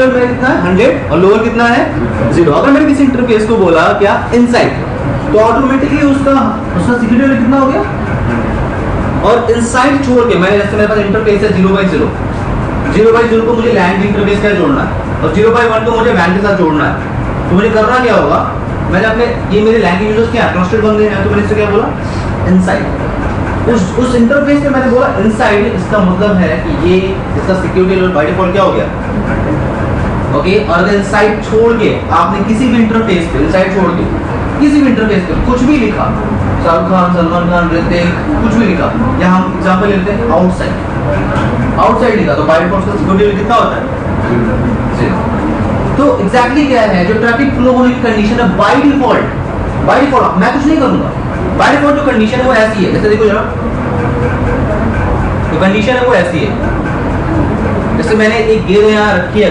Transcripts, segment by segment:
Level मेरा कितना है 100 और लोअर कितना है 0। अगर मैंने किसी इंटरफेस को बोला क्या इनसाइड, तो ऑटोमेटिकली उसका सिक्योरिटी लेवल कितना हो गया। और इनसाइड छोड़ के मैं, जैसे मेरे पास इंटरफेस है 0/0, 0/0 को मुझे लैन इंटरफेस का जोड़ना है और 0/1 को मुझे वैन के साथ जोड़ना है। तो मुझे करना क्या होगा, मैंने अपने ये मेरे लैन के यूजर्स क्या ट्रस्टेड बंदे हैं, तो मैंने इससे क्या बोला इनसाइड। उस इंटरफेस पे मैंने बोला इनसाइड, इसका मतलब है कि ये इसका सिक्योरिटी लेवल बाय डिफॉल्ट क्या हो गया ओके। और अगर इनसाइड छोड़ के आपने किसी भी इंटरफेस पे, इनसाइड छोड़ के किसी भी इंटरफेस पे कुछ भी लिखा, शाहरुख खान, सलमान खान, ऋतिक, कुछ भी लिखा, या हम एग्जांपल लेते हैं आउटसाइड लिखा, तो बाय डिफॉल्ट उसका सिक्योरिटी लेवल कितना होता है 0। तो एग्जैक्टली क्या है, जो ट्रैफिक फ्लो होने की कंडीशन है बाय डिफॉल्ट मैं कुछ नहीं करूंगा, बाय डिफॉल्ट जो कंडीशन है वो ऐसी है। जैसे देखो जरा, तो कंडीशन है वो ऐसी है, जैसे मैंने एक गेंद यहाँ रखी है,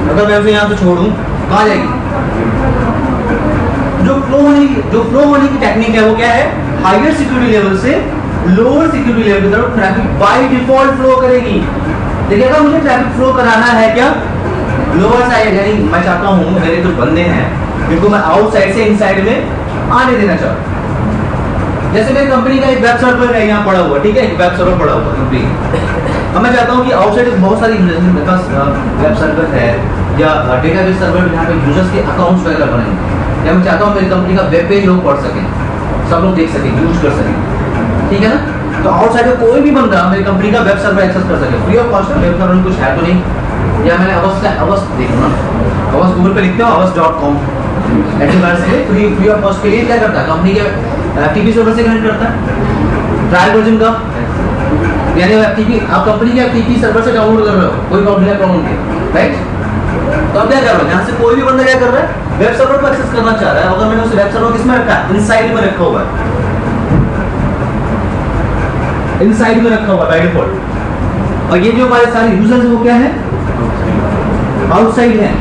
अगर मैं उसे यहाँ से छोड़ूं कहाँ जाएगी। जो फ्लो होने की टेक्निक है वो क्या है, हायर सिक्योरिटी लेवल से लोअर सिक्योरिटी लेवल की तरफ ट्रैफिक बाय डिफॉल्ट फ्लो करेगी। देखिए अगर मुझे ट्रैफिक फ्लो कराना है क्या लोअर साइड, यानी मैं चाहता हूँ मेरे जो बंदे हैं जिनको मैं आउटसाइड से इनसाइड में आने देना चाहता हूँ। जैसे मेरी कंपनी का एक वेब सर्वर है यहाँ पड़ा हुआ, ठीक है, एक वेब सर्वर पड़ा हुआ कंपनी। अब मैं चाहता हूँ कि आउटसाइड बहुत सारी मेरे पास वेब सर्वर है या डेटाबेस सर्वर यहाँ पे यूजर्स के अकाउंट्स वगैरह बनेंगे, या मैं चाहता हूँ मेरी कंपनी का वेब पेज लोग पढ़ सकें, सब लोग देख सकें, यूज कर सकें, ठीक है ना। तो आउटसाइड में कोई भी बंदा मेरी कंपनी का वेब सर्वर एक्सेस कर सके free of cost. Web server में कुछ है तो नहीं, या मैंने अवस देखना, अवस गूगल पे लिखते हो अवस.com एंटीवायरस से फ्री ऑफ कॉस्ट के लिए क्या करता है, कंपनी के टीपी सर्वर से कनेक्ट करता है ट्रायल वर्जन का, यानी आप कंपनी के टीपी सर्वर से डाउनलोड कर रहे हो, कोई प्रॉब्लम है प्रॉब्लम के राइट। तो अब क्या कर रहा है, यहाँ से कोई भी बंदा क्या कर रहा है, वेब सर्वर को एक्सेस करना चाह रहा है। अगर मैंने उसे वेब सर्वर किसमें रखा है, इनसाइड में रखा हुआ है, इनसाइड में रखा हुआ बाय डिफॉल्ट। और ये जो हमारे सारे यूजर्स हैं वो क्या है, आउटसाइड है।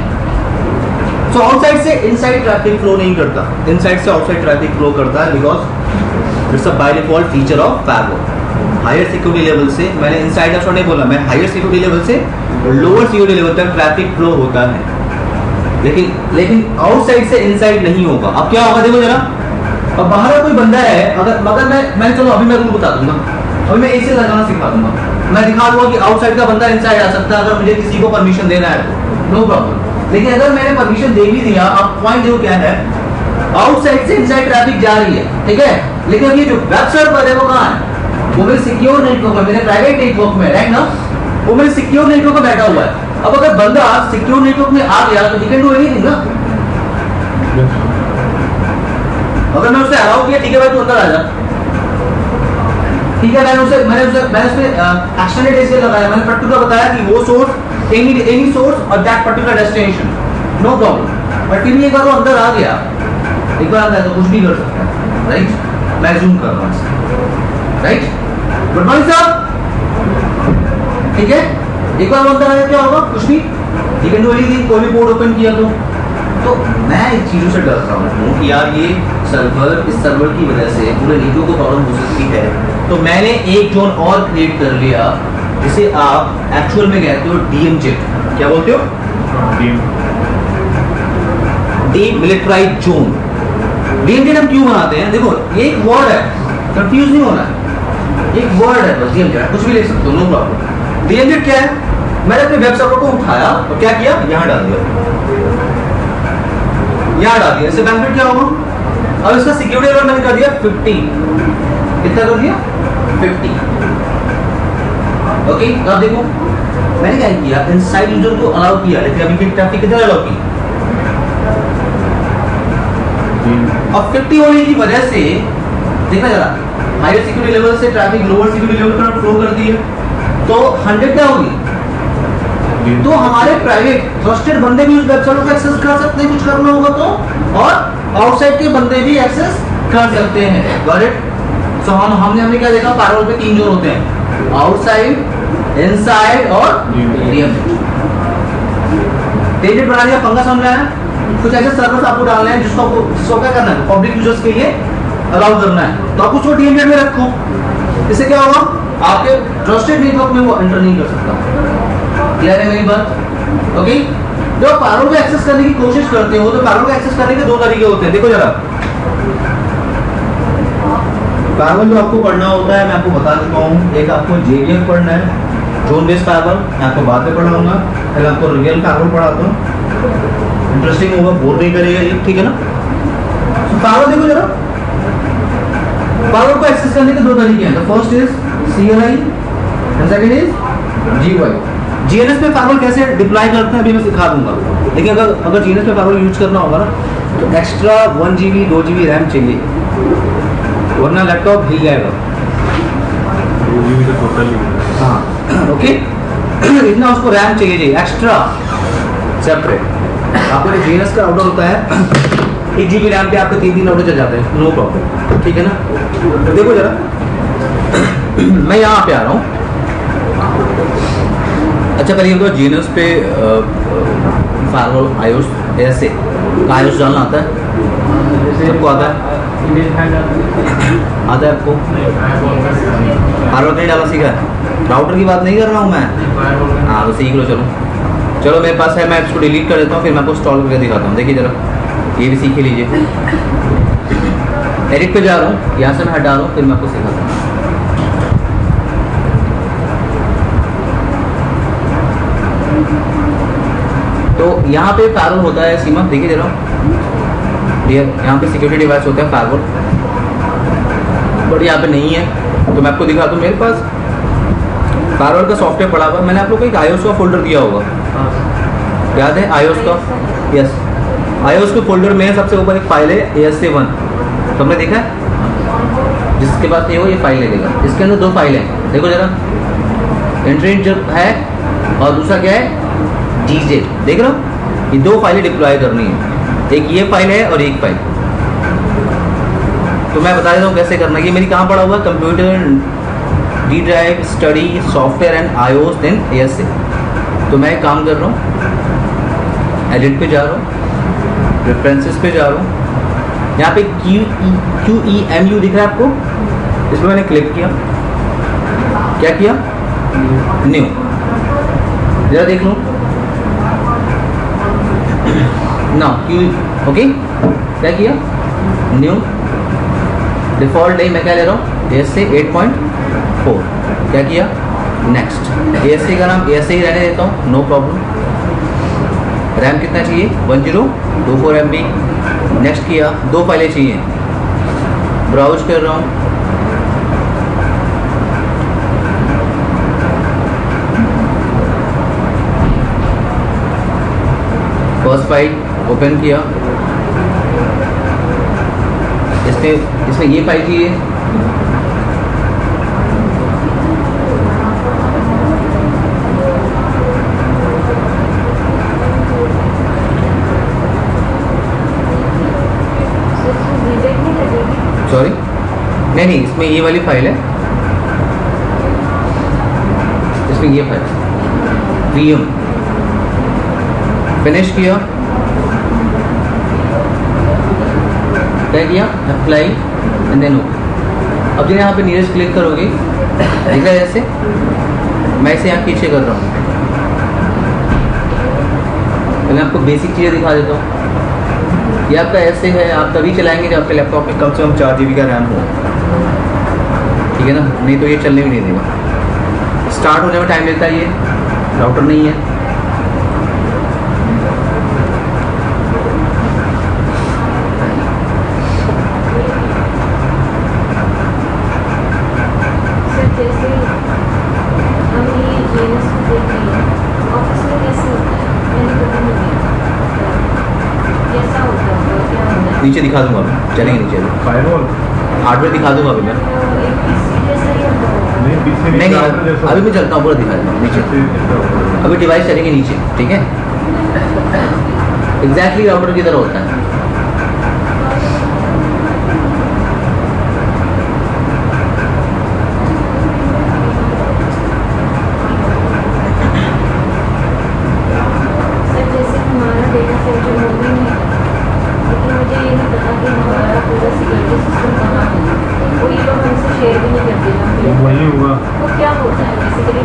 सो आउटसाइड से इनसाइड ट्रैफिक फ्लो नहीं करता, इनसाइड से आउटसाइड ट्रैफिक फ्लो करता है, because it's a by default feature of firewall. Higher security level से, मैंने इनसाइड का नहीं बोला, मैं हायर सिक्योरिटी लेवल से लोअर सिक्योरिटी लेवल तक ट्रैफिक फ्लो होता है, लेकिन आउटसाइड से इनसाइड नहीं होगा। अब क्या होगा देखो जरा, अब बाहर कोई बंदा है, अगर मैं चलो अभी मैं तुमको बता दूंगा, अभी मैं एसी लगाना सिखा दूंगा, मैं दिखा दूंगा कि आउटसाइड का बंदा इनसाइड आ सकता है अगर मुझे किसी को परमिशन देना है तो नो प्रॉब्लम। लेकिन अगर मैंने परमिशन दे भी दिया, अब पॉइंट देखो क्या है, आउटसाइड से इनसाइड ट्रैफिक जा रही है, ठीक है, लेकिन ये जो वेब सर्वर है वो कहाँ है, वो मेरे सिक्योर नेटवर्क में, मेरे प्राइवेट नेटवर्क में, राइट ना, वो मेरे सिक्योर नेटवर्क में बैठा हुआ है। अब अगर बंदा सिक्योर नेटवर्क में आ गया तो ही कैन डू एनीथिंग ना। अगर मैं उसे अलाउ किया, ठीक है भाई तू अंदर आ जा, ठीक है, मैंने उसे एक्शन डेट लगाया, मैंने पर्टिकुलर बताया कि वो सोर्स एनी सोर्स और that particular destination, no problem. But फिर ये करो अंदर आ गया, एक बार आता है तो कुछ भी कर सकता है, राइट। मैं जूम कर रहा हूँ, राइट, गुड मॉर्निंग साहब, ठीक है, एक बार अंदर आया क्या होगा, कुछ भी, यू कैन डू एनीथिंग, कोई भी पोर्ट ओपन किया तो मैं इस चीजों से डर रहा हूँ कि यार ये सर्वर, इस सर्वर की वजह से पूरे नेटवर्क को प्रॉब्लम हो सकती है। तो मैंने एक जोन और क्रिएट कर लिया, जिसे आप एक्चुअल में कहते हो डीएमजेड, क्या बोलते हो, डीमिलिटराइज्ड जोन। डीएमजेड हम क्यों बनाते हैं, देखो ये एक वर्ड है, कंफ्यूज नहीं होना है, एक वर्ड है बस, डीएमजेड कुछ भी ले सकते हो, नो प्रॉब्लम। डीएमजेड क्या है, मैंने अपने वेब सर्वर को उठाया और क्या किया, यहाँ डाल दिया, यहाँ डाल दिया, इससे बेनिफिट क्या होगा, और इसका सिक्योरिटी लेवल मैंने कर दिया 50, कितना कर दिया 50, ओके। अब देखो मैंने क्या किया, इनसाइड यूजर को अलाउ किया, लेकिन अभी ट्रैफिक कितना अलाउ की, अब 50 होने की वजह से देखना जरा, हायर सिक्योरिटी लेवल से ट्रैफिक लोअर सिक्योरिटी लेवल पर फ्लो कर दी है, तो 100 क्या होगी, तो हमारे प्राइवेट ट्रस्टेड बंदे भी उस वेब सर्वर को एक्सेस कर सकते हैं, कुछ करना होगा तो, और आउटसाइड के बंदे भी एक्सेस कर सकते हैं, गॉट इट। सो हमने क्या देखा, फायरवॉल पे 3 जोन होते हैं, आउटसाइड, इनसाइड और डीएमजेड। डीएमजेड बना दिया, पंगा समझ रहा है, कुछ ऐसे सर्वर्स आपको डालने हैं जिसको क्या करना है, पब्लिक यूजर्स के लिए अलाउ करना है, तो आप उसको डीएमजेड में रखो, इससे क्या होगा, आपके ट्रस्टेड नेटवर्क में वो एंटर नहीं कर सकता, क्लियर है मेरी बात? ओके, जब फायरवॉल को एक्सेस करने की कोशिश करते हो तो फायरवॉल को एक्सेस करने के दो तरीके होते हैं। देखो जरा, फायरवॉल जो आपको पढ़ना होता है मैं आपको बता देता हूँ। एक आपको JVM पढ़ना है, जोन बेस्ड फायरवॉल, मैं आपको बाद में पढ़ाऊंगा। पहले आपको रियल फायरवॉल पढ़ाता हूँ, इंटरेस्टिंग होगा, बोर नहीं करेगा ये, ठीक है ना? फायरवॉल देखो जरा, फायरवॉल को एक्सेस करने के दो तरीके हैं। The first is CLI and second is GUI। GNS पे फायरवॉल कैसे डिप्लॉय करते हैं अभी मैं सिखा दूंगा, लेकिन अगर GNS पे फायरवॉल यूज करना होगा ना तो एक्स्ट्रा 1 GB 2 GB रैम चाहिए, वरना लैपटॉप हिल जाएगा। 2 GB तो टोटल ही है। हाँ, ओके, इतना उसको रैम चाहिए एक्स्ट्रा सेपरेट। आपको GNS का ऑर्डर होता है 1 GB रैम पे आपके 3 ऑर्डर चल जाते हैं, नो प्रॉब्लम, ठीक है ना? तो देखो जरा, मैं यहाँ पे आ रहा हूँ। अच्छा पहले तो GNS पे फायरवॉल iOS ऐसे iOS डालना आता है, सबको आता है? आता है आपको? फायरवॉल नहीं डाला सीखा है? राउटर की बात नहीं कर रहा हूँ मैं। हाँ तो सीख लो, चलो मेरे पास है, मैं इसको डिलीट कर देता हूँ, फिर मैं आपको इंस्टॉल करके दिखाता हूँ। देखिए जरा, ये भी सीख ही लीजिए। एडिट पे जा रहा हूँ, यहाँ से मैं हटा रहा हूँ, फिर मैं आपको सिखाता हूँ। तो यहाँ पे फायरवॉल होता है सीमा, देखिए जरा, यहाँ पे सिक्योरिटी डिवाइस होता है फायरवॉल, बट यहाँ पे नहीं है। तो मैं आपको दिखाता हूँ, मेरे पास फायरवॉल का सॉफ्टवेयर पड़ा हुआ। मैंने आप लोग को एक iOS का फोल्डर दिया होगा, याद है iOS का? यस, iOS के फोल्डर में सबसे ऊपर एक फाइल है ASA1, तुमने देखा है? जिसके पास नहीं हो ये फाइल लगेगा। इसके अंदर दो फाइल हैं, देखो जरा, एंट्री जो है और दूसरा क्या है GZ, देख रहे हो? ये दो फाइलें डिप्लॉय करनी है, एक ये फाइल है और एक फाइल। तो मैं बता देता हूँ कैसे करना है। ये मेरी कहाँ पड़ा हुआ है? Computer D drive study software and iOS then ASA। तो मैं एक काम कर रहा हूँ, एडिट पे जा रहा हूँ, प्रेफरेंसेस पे जा रहा हूँ, यहाँ पे QEMU दिख रहा है आपको? इसमें मैंने क्लिक किया, क्या किया? न्यू, जरा देख लो ना, ओके, क्या किया? न्यू डिफॉल्ट है, मैं क्या ले रहा हूँ? ASA 8.4, क्या किया? नेक्स्ट। ASA का नाम ASA ही रहने देता हूँ, नो प्रॉब्लम। रैम कितना चाहिए? 1024 MB। नेक्स्ट किया, दो फाइलें चाहिए, ब्राउज कर रहा हूँ, फर्स्ट फाइल ओपन किया, इसमें ये फाइल चाहिए, सॉरी नहीं, इसमें ये वाली फाइल है, इसमें ये फाइल VM। फिनिश किया, क्या किया? Apply and then okay. अब जो यहाँ पे नीरज क्लिक करोगे, दिख रहा है जैसे, मैं इसे यहाँ पीछे कर रहा हूँ। पहले आपको बेसिक चीज़ें दिखा देता हूँ। ये आपका ऐसे है, आप तभी चलाएंगे जब आपके लैपटॉप में कम से कम 4 GB का रैम हो, ठीक है ना? नहीं तो ये चलने भी नहीं देगा। स्टार्ट होने में टाइम लगता है, ये राउटर नहीं है। नीचे दिखा दूंगा अभी, चलेंगे नीचे अभी, फायरवॉल हार्डवेयर दिखा दूंगा अभी मैं। नहीं अभी मैं चलता हूँ, पूरा दिखा देता हूँ नीचे। अभी डिवाइस चलेंगे नीचे, ठीक है? एग्जैक्टली राउटर की तरह होता है। शेयर भी नहीं करते ना। वो वही होगा। वो क्या होता है बेसिकली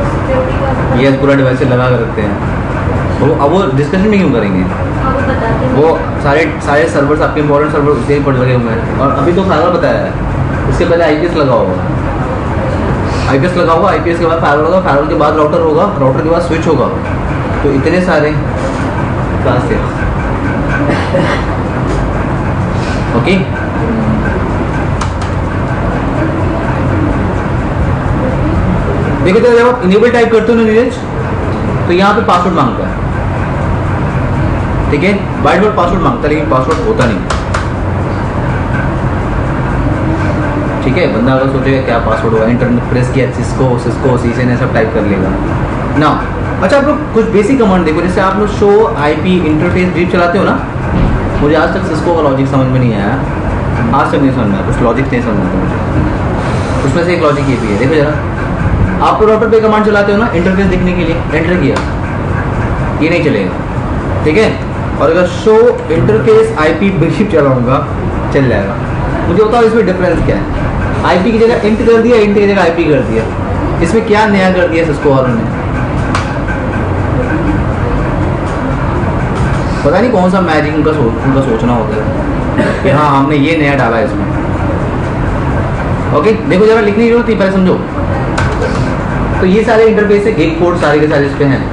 सिक्योरिटी का ये पूरा डिवाइस से लगा कर रखते हैं। वो अब वो डिस्कशन में क्यों करेंगे? हाँ, वो बताते हैं। वो सारे सर्वर्स आपके इंपॉर्टेंट सर्वर उससे ही पड़ लगे हुए हैं। और अभी तो फायरवॉल बताया है, इससे पहले आईपीएस लगा होगा, आईपीएस लगा होगा, आईपीएस के बाद फायरवॉल होगा, फायरवॉल के बाद राउटर होगा, राउटर के बाद स्विच होगा। तो इतने सारे क्लास थे। ओके, देखो जब आप इनेबल टाइप करते हो ना नीरज, तो यहाँ पे पासवर्ड मांगता है, ठीक है, बाय डिफॉल्ट पासवर्ड मांगता है, लेकिन पासवर्ड होता नहीं, ठीक है। बंदा अगर सोचेगा क्या पासवर्ड होगा, इंटरनेट प्रेस किया सिस्को सीसे ने सब टाइप कर लेगा ना। अच्छा, आप लोग कुछ बेसिक कमांड देखो, जैसे आप लोग शो आईपी इंटरफेस ड्रीप चलाते हो ना। मुझे आज तक सिस्को का लॉजिक समझ में नहीं आया, आज तक नहीं समझ में आया, कुछ लॉजिक नहीं समझ में आता मुझे। उसमें से एक लॉजिक ये भी है, देखो जरा, आप राउटर पे कमांड चलाते हो ना इंटरफेस देखने के लिए, एंटर किया, ये नहीं चलेगा, ठीक है। और अगर शो इंटरफेस आईपी ड्रीप चलाऊंगा, चल जाएगा। मुझे बताओ इसमें डिफरेंस क्या है? आईपी की जगह इंट कर दिया, इंट की जगह आईपी कर दिया, इसमें क्या नया कर दिया सिस्को वालों ने? पता नहीं कौन सा मैजिक उनका सोचना होता है कि हाँ हमने ये नया डाला है इसमें। ओके, देखो जरा, लिखने की जरूरत नहीं, पहले समझो। तो ये सारे इंटरफेस है, गिग पोर्ट सारे के सारे इस पे हैं।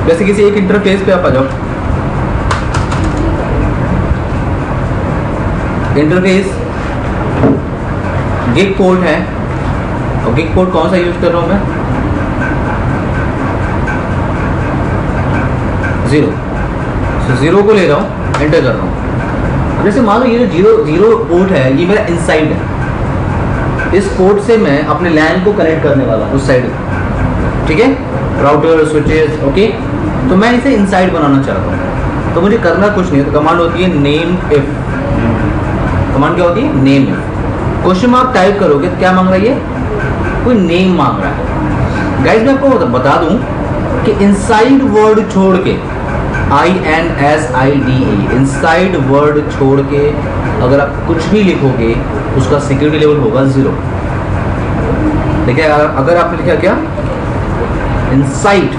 जैसे किसी एक इंटरफेस पे आप आ जाओ, इंटरफेस गिग पोर्ट है, और गिग पोर्ट कौन सा यूज कर रहा हूं मैं? 0। तो 0 को ले रहा हूँ, एंटर कर रहा हूँ। अब जैसे मान लो ये जो जीरो पोर्ट है, ये मेरा इनसाइड है, इस पोर्ट से मैं अपने लैन को कनेक्ट करने वाला हूँ उस साइड, ठीक है, राउटर स्विचेस, ओके। तो मैं इसे इनसाइड बनाना चाहता हूँ, तो मुझे करना कुछ नहीं है, तो कमांड होती है नेम इफ। कमांड क्या होती है? Name if. Question mark type करोगे तो क्या मांग रहा है? ये कोई नेम मांग रहा है। गाइस मैं आपको बता दूं कि इनसाइड वर्ड छोड़ के, INSIDE, इनसाइड वर्ड छोड़ के अगर आप कुछ भी लिखोगे उसका सिक्योरिटी लेवल होगा 0। देखिए, अगर आपने लिखा क्या इनसाइड,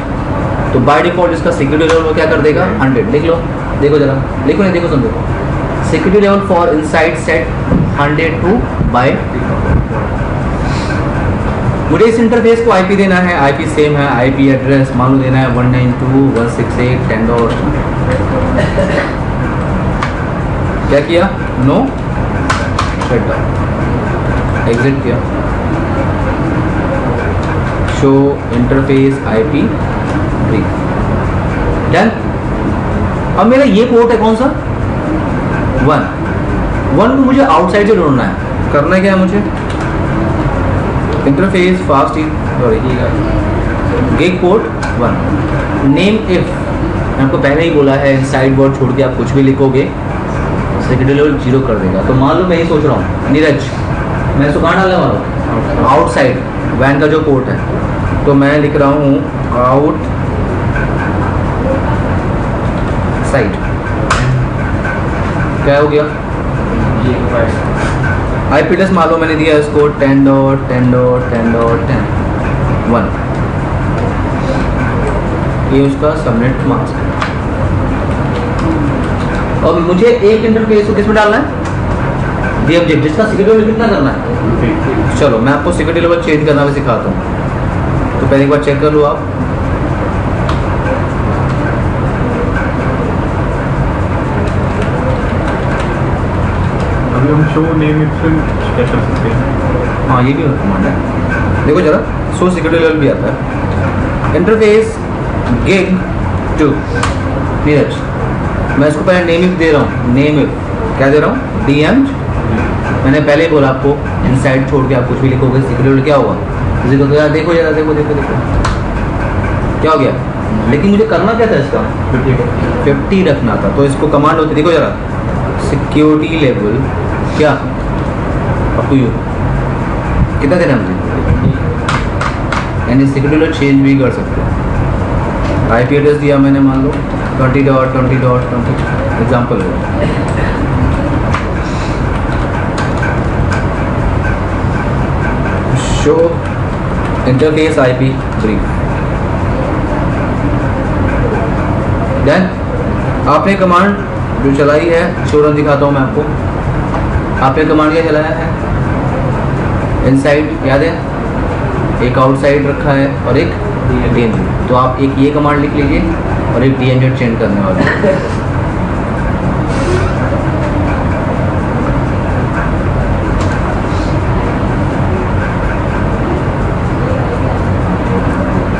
तो बाय डिफॉल्ट इसका सिक्योरिटी लेवल वो क्या कर देगा? 100। लिख लो, देखो जरा, लिखो नहीं, देखो समझो। Security level for inside set 100 to by. मुझे इस इंटरफेस को आईपी देना है, आईपी सेम है, आईपी एड्रेस मान लो देना है 192.168.10. क्या किया? नो, शट डाउन, एग्जिट किया, शो इंटरफेस आईपी डन। अब मेरा ये पोर्ट है कौन सा? 1 को मुझे आउटसाइड से ढूंढना है। करना क्या है मुझे? Interface fast gig port 1 name if. मैं आपको पहले ही बोला है इनसाइड वर्ड छोड़ के आप कुछ भी लिखोगे सिक्योरिटी लेवल 0 कर देगा। तो मान लो मैं ये सोच रहा हूँ नीरज, मैं इसको कहाँ डालने वाला हूँ? आउटसाइड वैन का जो पोर्ट है, तो मैं लिख रहा हूँ आउट साइड। क्या हो गया? IP एड्रेस मान लो मैंने दिया इसको 10.10.10.10 1। ये उसका सबनेट मास्क। और मुझे एक इंटरफेस को किस में डालना है? दी ऑब्जेक्ट, जिसका सिक्योरिटी लेवल कितना करना है? चलो मैं आपको सिक्योरिटी लेवल चेंज करना भी सिखाता हूँ। तो पहले एक बार चेक कर लो आप। अभी हम शो नेम इफ से क्या कर सकते हैं? हाँ, ये भी कमांड है। देखो जरा, शो सिक्योरिटी लेवल भी आता है। इंटरफेस गिग 2 नीरज, मैं इसको पहले नेम इफ दे रहा हूँ। नेम इफ क्या दे रहा हूँ? DM। मैंने पहले ही बोला आपको इनसाइड छोड़ के आप कुछ भी लिखोगे सिक्योरिटी लेवल क्या होगा? देखो जरा, देखो जरा, देखो देखो देखो क्या हो गया। लेकिन मुझे करना क्या था? इसका 50 रखना था। तो इसको कमांड होती, देखो जरा, सिक्योरिटी लेवल क्या अप टू यू, कितना देना मुझे? यानी सिक्योरिटी लेवल चेंज भी कर सकते हो। IP एड्रेस दिया मैंने, मान लो 20.20.20 एग्जाम्पल है। Show interface IP brief. Then आपने कमांड जो चलाई है, शो रन दिखाता हूँ मैं आपको। आपने कमांड क्या चलाया है? इनसाइड याद है, एक आउटसाइड रखा है और एक डीएनजेड। तो आप एक ये कमांड लिख लीजिए और एक डीएनजेड चेंज करने वाले हैं।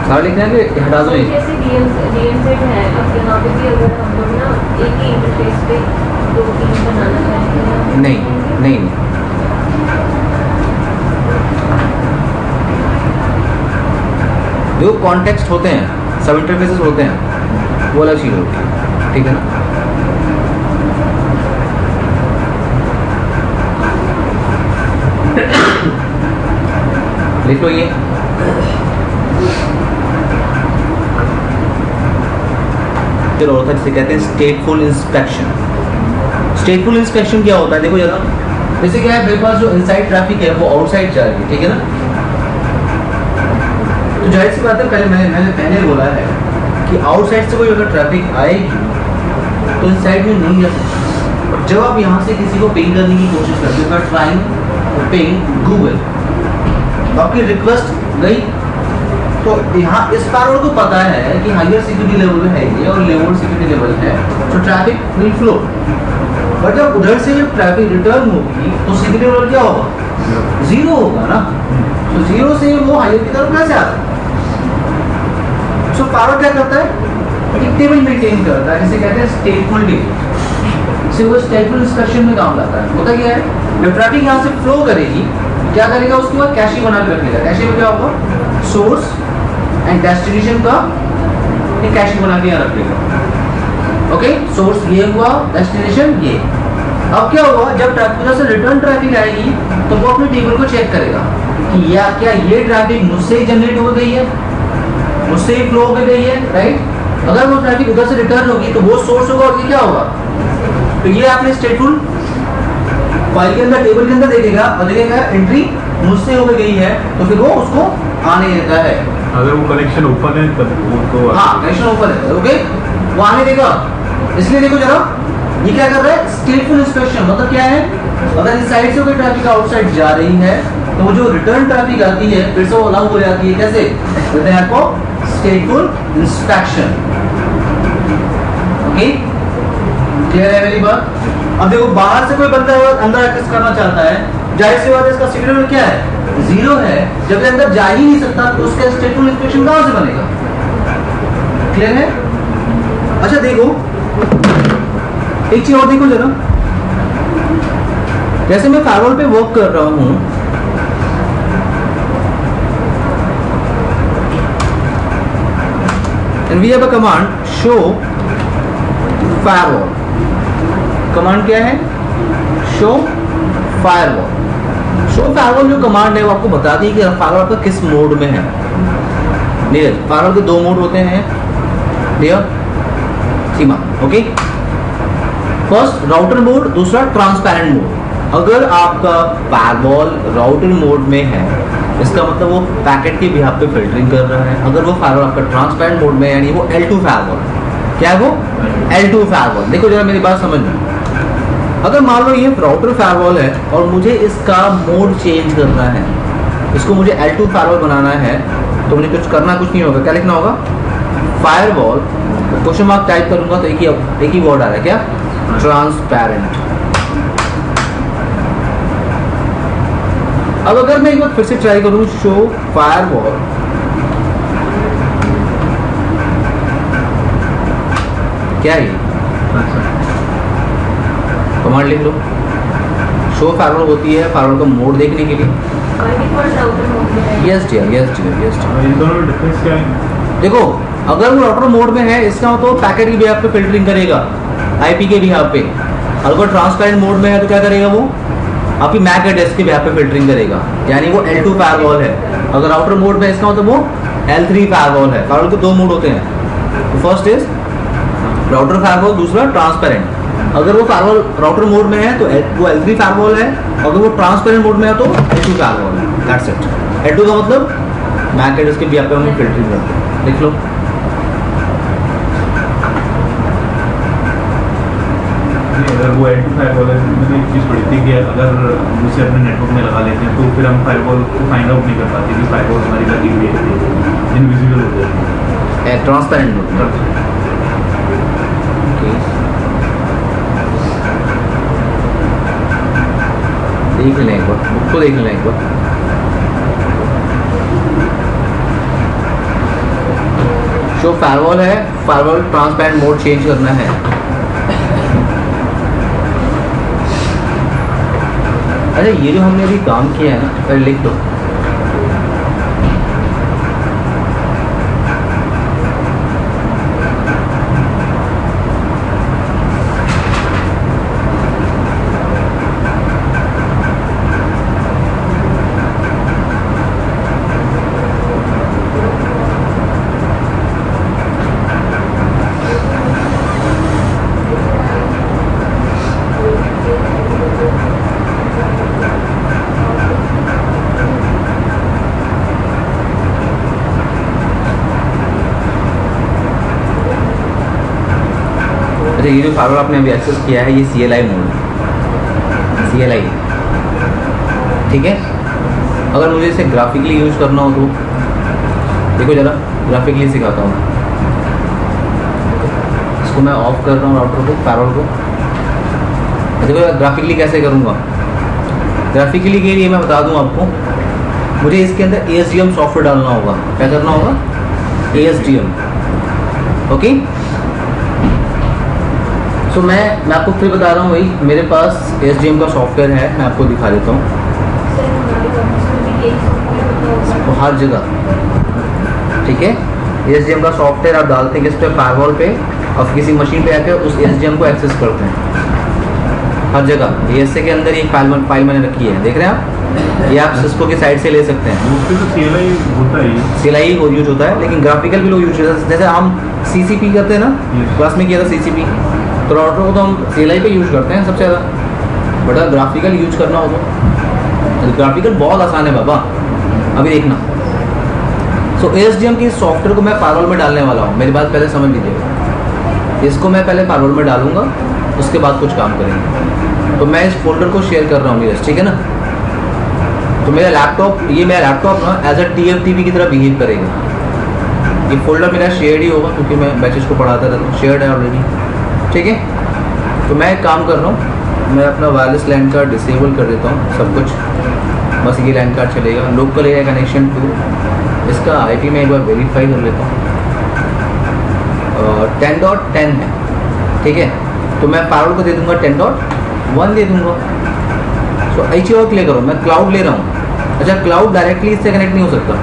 सारा लिखना है कि हटा दो ये? जैसे DMZ है, अब यहाँ पे भी अगर हम लोग ना एक ही इंटरफेस पे 2-3 बनाना चाहेंगे, नहीं नहीं नहीं, जो कॉन्टेक्स्ट होते हैं, सब इंटरफेसेस होते हैं, वो अलग चीज़ होती है, ठीक है ना। लिख लो ये। फिर होता है जिसे कहते हैं स्टेटफुल इंस्पेक्शन। स्टेटफुल इंस्पेक्शन क्या होता है? देखो जरा, जैसे क्या है, मेरे पास जो इनसाइड ट्रैफिक है वो आउटसाइड जा रही है, ठीक है ना। तो जाहिर सी बात है, मैंने पहले बोला है कि आउटसाइड से कोई अगर ट्रैफिक आएगी तो इनसाइड में नहीं जा सकती। और जब आप यहाँ से किसी को पिंग करने की कोशिश करते हो, ट्राइंग पिंग गूगल, तो आपकी रिक्वेस्ट गई, तो यहाँ इस फायरवॉल को पता है कि हायर सिक्योरिटी लेवल है ये और लोअर सिक्योरिटी लेवल है, तो ट्रैफिक विल फ्लो। बट जब उधर से जब ट्रैफिक रिटर्न होगी तो सिक्योरिटी लेवल क्या होगा? जीरो होगा ना। तो जीरो से वो हायर की तरफ कैसे आता है? सो फायरवॉल क्या करता है? एक टेबल मेंटेन करता है, जिसे कहते हैं स्टेटफुल टेबल। से वो स्टेटफुल इंस्पेक्शन में काम लाता है। होता क्या है, जब ट्रैफिक यहाँ से फ्लो करेगी, क्या करेगा? उसके बाद कैशे बना के रखेगा। कैशे में क्या होगा? सोर्स एंड डेस्टिनेशन का एक कैशे बना के यहाँ रख देगा। ओके, सोर्स ये हुआ, डेस्टिनेशन ये। अब क्या हुआ, जब ट्रैफिक से रिटर्न ट्रैफिक आएगी तो वो अपने टेबल को चेक करेगा कि या क्या ये ट्रैफिक मुझसे ही जनरेट हो गई है, मुझसे ही फ्लो हो गई है, राइट। अगर वो ट्रैफिक उधर से रिटर्न होगी तो वो सोर्स होगा और ये क्या होगा? तो ये आपने स्टेटफुल फाइल के अंदर, टेबल के अंदर देखेगा और देखेगा एंट्री मुझसे हो गई है, तो फिर वो उसको आने देता है। अगर वो कनेक्शन ओपन है तब वो तो हाँ, कनेक्शन ओपन है, ओके, वो आने देगा। इसलिए देखो जरा, ये क्या कर रहा है? स्टेटफुल इंस्पेक्शन। मतलब क्या है, अगर इस साइड से कोई ट्रैफिक आउटसाइड जा रही है तो वो जो रिटर्न ट्रैफिक आती है फिर से वो अलाउ हो जाती है। कैसे? कहते हैं आपको स्टेटफुल इंस्पेक्शन। ओके, क्लियर है मेरी बात? अब देखो, बाहर से कोई बंदा अंदर एक्सेस करना चाहता है, जाहिर सी बात है इसका सिग्नल क्या है? जीरो है। जब ये अंदर जा ही नहीं सकता तो उसका स्टेटफुल इंस्पेक्शन कहां से बनेगा? क्लियर है? अच्छा देखो, एक चीज और देखो जरा, जैसे मैं फायरवॉल पे वर्क कर रहा हूं, and we have a command show firewall। Command क्या है? Show firewall. शो फायरवॉल जो कमांड है वो आपको बताती है कि फायरवॉल आपका किस मोड में है। नीरज, फायरवॉल के दो मोड होते हैं, क्लियर? सीमा, ओके। फर्स्ट राउटर मोड, दूसरा ट्रांसपेरेंट मोड। अगर आपका फायरवॉल राउटर मोड में है, इसका मतलब वो पैकेट के बिहाफ पे फिल्टरिंग कर रहा है। अगर वो फायरवॉल आपका ट्रांसपेरेंट मोड में है, यानी वो L2 फायरवॉल। क्या है वो? L2 firewall. देखो जरा मेरी बात समझ लो, अगर मान लो ये राउटर फायरवॉल है और मुझे इसका मोड चेंज करना है, इसको मुझे L2 फायरवॉल बनाना है, तो मुझे कुछ करना कुछ नहीं होगा। क्या लिखना होगा? फायरवॉल, क्वेश्चन मार्क टाइप करूंगा तो एक ही वर्ड आ रहा है, क्या? ट्रांसपेरेंट। अब अगर मैं एक बार फिर से ट्राई करूं, शो फायरवॉल, क्या है ये? कमांड लिख लो। शो फायरवॉल होती है फायरवॉल का मोड देखने के लिए। Yes dear, yes dear, yes dear. इन दोनों में डिफरेंस क्या है? देखो, अगर वो राउटर मोड में है, इसका मतलब पैकेट के बिहाफ पे फिल्टरिंग करेगा, आईपी के बिहाफ पे। अगर ट्रांसपेरेंट मोड में है तो क्या करेगा? वो आपकी मैक एड्रेस के बिहाफ पे फिल्टरिंग करेगा, यानी वो L2 फायरवॉल है। अगर राउटर मोड में है, इसका मतलब वो L3 फायरवॉल है। फायरवॉल के दो मोड होते हैं, तो फर्स्ट इज राउटर फायरवॉल, दूसरा ट्रांसपेरेंट। अगर वो फायरवॉल राउटर मोड में है तो वो L3 फायरवॉल है, अगर वो ट्रांसपेरेंट मोड में है तो L2 फायरवॉल है। That's it. L2 का मतलब मैक एड्रेस के भी आप हमें फिल्टरिंग करते हैं, लिख लो। अगर वो L2 फायरवॉल है, मैंने एक चीज़ पढ़ी थी कि अगर हम उसे अपने नेटवर्क में लगा लेते हैं तो फिर हम फायरवॉल को फाइंड आउट नहीं कर पाते कि फायरवॉल हमारी लगी हुई है, इनविजिबल हो जाती है। ट्रांसपेरेंट मोड में। ओके, देख लें एक बार, बुक को देख लें एक बार। जो फायरवॉल है, फायरवॉल ट्रांसपेरेंट मोड चेंज करना है। अच्छा, ये जो हमने अभी काम किया है ना, पहले लिख दो। ये जो फायरवॉल आपने अभी एक्सेस किया है, ये CLI मोड है, CLI, ठीक है। अगर मुझे इसे ग्राफिकली यूज करना हो तो देखो जरा, ग्राफिकली सिखाता हूँ। इसको मैं ऑफ कर रहा हूँ राउटर को, फायरवॉल को। देखो ग्राफिकली कैसे करूँगा। ग्राफिकली के लिए मैं बता दूँ आपको, मुझे इसके अंदर ASDM सॉफ्टवेयर डालना होगा। क्या करना होगा? ASDM, okay. तो मैं आपको फिर बता रहा हूँ भाई, मेरे पास ASDM का सॉफ्टवेयर है, मैं आपको दिखा देता हूँ। सर हमारे ऑफिस में भी यही सॉफ्टवेयर होता वो हर जगह, ठीक है। ASDM का सॉफ्टवेयर आप डालते हैं किस पे? फायरवॉल पे, और किसी मशीन पे आकर उस ASDM को एक्सेस करते हैं हर जगह। ASA के अंदर एक फाइल मैंने रखी है, देख रहे हैं आप? ये आप सिस्को की साइड से ले सकते हैं। उस पर तो CLI होता ही है। CLI यूज होता है, लेकिन ग्राफिकल भी लोग यूज करते हैं। जैसे हम CCP करते हैं ना, क्लास में किया था CCP, तो राउटर को तो हम CLI पे यूज करते हैं सबसे ज़्यादा। बट अगर ग्राफिकल यूज करना हो तो ग्राफिकल बहुत आसान है बाबा, अभी देखना। सो ASDM की सॉफ्टवेयर को मैं फायरवॉल में डालने वाला हूँ, मेरी बात पहले समझ लीजिएगा। इसको मैं पहले फायरवॉल में डालूंगा, उसके बाद कुछ काम करेंगे। तो मैं इस फोल्डर को शेयर कर रहा हूँ नीरज, ठीक है ना। तो मेरा लैपटॉप, ये मेरा लैपटॉप ना एज अ TFTP की तरह बिहेव करेगा। ये फोल्डर मेरा शेयर्ड ही होगा, क्योंकि मैं बैचेस को पढ़ाता रहता हूँ, शेयर्ड है ऑलरेडी, ठीक है। तो मैं एक काम कर रहा हूँ, मैं अपना वायरलेस लैन कार्ड डिसेबल कर देता हूँ, सब कुछ, बस ये लैन कार्ड चलेगा। लोकल एरिया कनेक्शन टू, इसका IP में एक बार वेरीफाई कर लेता हूँ, 10.10 है, ठीक है। तो मैं फायरवॉल को दे दूँगा 10.1 दे दूँगा। तो ऐसी और क्लियर करो, मैं क्लाउड ले रहा हूँ। अच्छा, क्लाउड डायरेक्टली इससे कनेक्ट नहीं हो सकता,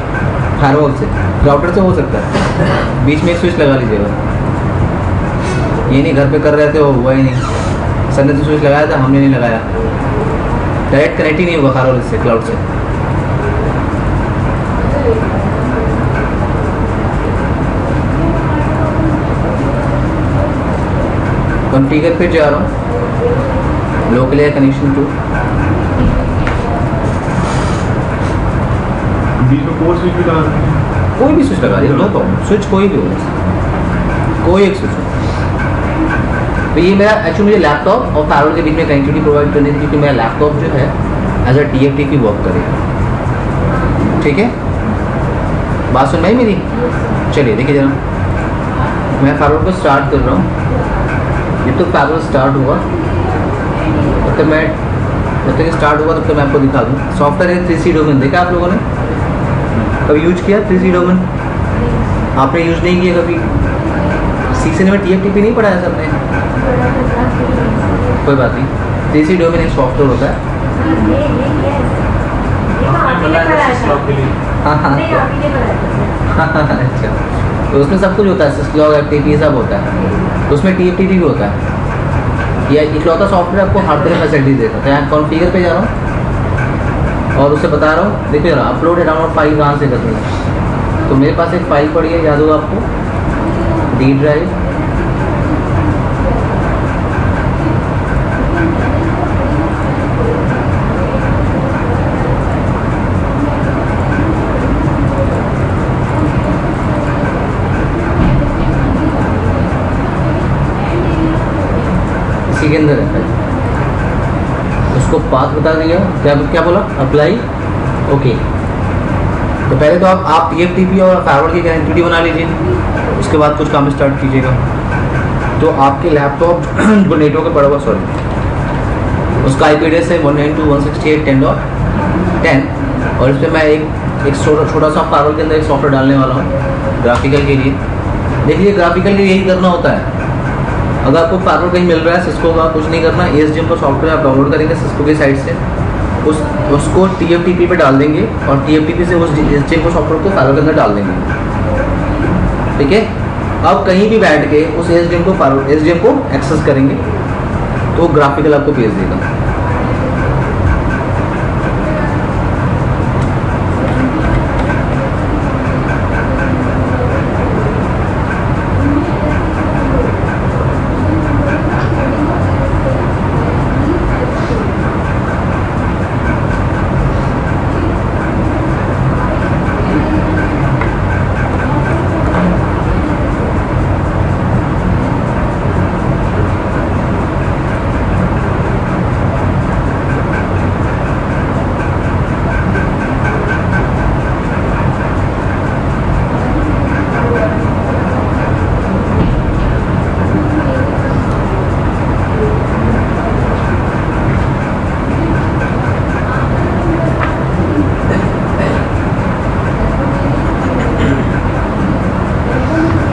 फायरवॉल से, राउटर से हो सकता है। बीच में एक स्विच लगा लीजिएगा। ये नहीं घर पे कर रहे थे, वो हुआ ही नहीं। सर ने तो स्विच लगाया था, हमने नहीं लगाया। डायरेक्ट कनेक्ट ही नहीं होगा फायरवॉल से, क्लाउड से। कॉन्फ़िगर पे जा रहा हूँ, लोकल एरिया कनेक्शन टू, बीच में कोई स्विच भी लगा सकते हैं। कोई भी स्विच लगा दिया, नो प्रॉब्लम। स्विच कोई भी हो, कोई एक स्विच हो। तो ये मेरा एक्चुअली मुझे लैपटॉप और फायरवॉल के बीच में कनेक्टिविटी प्रोवाइड करनी थी, क्योंकि मेरा लैपटॉप जो है एज अ TFTP वर्क करेगा, ठीक है। बात सुन भाई मेरी? चलिए देखिए जरा, मैं फायरवॉल को स्टार्ट कर रहा हूँ। जब तक फायरवॉल स्टार्ट हुआ तब तक स्टार्ट होगा, तब तक मैं आपको दिखा दूँ। सॉफ्टवेयर है 3C डोमेन, देखा आप लोगों ने? कभी यूज किया 3C डोमेन? आपने यूज नहीं किया कभी? CCNA में TFTP नहीं पढ़ाया सर ने? कोई बात नहीं। 3C डोमेन एक सॉफ्टवेयर होता है। हाँ हाँ, अच्छा। तो उसमें सब कुछ होता है, syslog, FTP सब होता है। तो उसमें TFTP भी होता है। यह इकलौता सॉफ्टवेयर आपको हर तरह फैसिलिटी देता है। तो यहाँ कॉन्फ़िगर पे जा रहा हूँ और उससे बता रहा हूँ, देखिए जरा, अपलोड है डाउनलोड फाइल कहाँ से करनी है। तो मेरे पास एक फाइल पड़ी है, याद होगा आपको, D ड्राइव। इसी के अंदर है। उसको पाथ बता दिया, क्या क्या बोला, अप्लाई, ओके। तो पहले तो आप TFTP और फायरवॉल की एंटिटी बना लीजिए, उसके बाद कुछ काम स्टार्ट कीजिएगा। तो आपके लैपटॉप जो नेटवर्क पर पड़ा हुआ, सॉरी, उसका IP एड्रेस है 192.168.10.10 और इस पर मैं एक छोटा सा फायरवॉल के अंदर एक सॉफ्टवेयर डालने वाला हूँ ग्राफिकल के लिए। देखिए ग्राफिकल के लिए यही करना होता है। अगर आपको फायरवॉल कहीं मिल रहा है सिस्को का, कुछ नहीं करना, ASGM का सॉफ्टवेयर आप डाउनलोड करेंगे सिस्को की साइट से, उसको TFTP पे डाल देंगे और TFTP से उस ASGM को सॉफ्टवेयर को फायरवॉल के अंदर डाल देंगे। ठीक है, अब कहीं भी बैठ के उस ASGM को एक्सेस करेंगे तो ग्राफिकल आपको भेज देगा।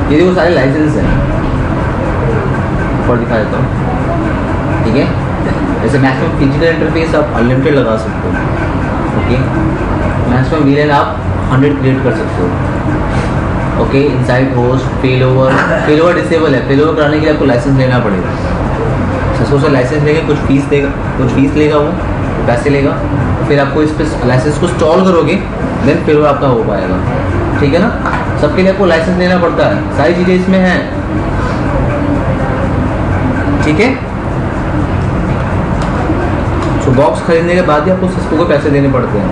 ये देखो सारे लाइसेंस हैं, और दिखा देता हूँ। ठीक है, जैसे मैक्सिमम फिजिकल इंटरफेस आप अनलिमिटेड लगा सकते हो। ओके, मैक्सिमम VLAN आप 100 क्रिएट कर सकते हो। Okay, inside host, fail over disable है, फेल ओवर कराने के लिए आपको लाइसेंस लेना पड़ेगा। सिस्को से लाइसेंस लेके कुछ फीस लेगा वो पैसे लेगा, फिर आपको इस पर लाइसेंस को इंस्टॉल करोगे देन फेल ओवर आपका हो पाएगा। ठीक है ना, सबके लिए आपको लाइसेंस लेना पड़ता है, सारी चीज़ें इसमें हैं। ठीक है, तो बॉक्स खरीदने के बाद ही आपको सिस्को को पैसे देने पड़ते हैं।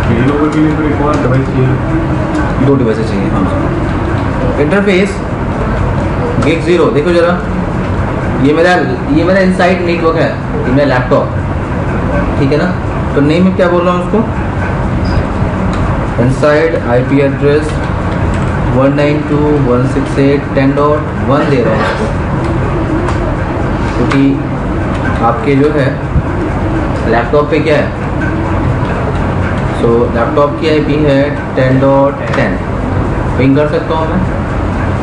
फेल ओवर के लिए फिर एक और डिवाइस चाहिए, 2 डिवाइसेस चाहिए। हाँ, इंटरफेस गिग 0 देखो जरा, ये मेरा इनसाइड नेटवर्क है, ये मेरा लैपटॉप। ठीक है ना, तो नेम में क्या बोल रहा हूँ उसको, इनसाइड IP एड्रेस 192.168.10.1 दे रहा हूँ उसको, क्योंकि आपके जो है लैपटॉप पे क्या है, सो लैपटॉप की IP है 10.10। पिंग कर सकता हूँ मैं,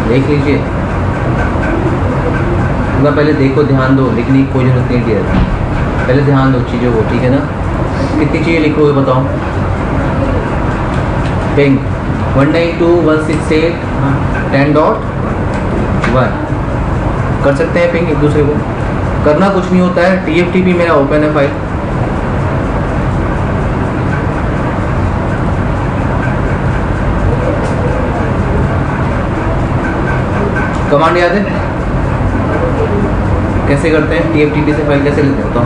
देख लीजिए। पहले देखो, ध्यान दो, लिखने की कोई जरूरत नहीं है, पहले ध्यान दो चीज़ों को। ठीक है ना, कितनी चीज़ें लिखोगे बताओ। पिंग 192.168.10.1 कर सकते हैं पिंग एक दूसरे को, करना कुछ नहीं होता है। TFTP मेरा ओपन है फाइल, कमांड याद है कैसे करते हैं, TFTP से फाइल कैसे लेते हैं बताओ।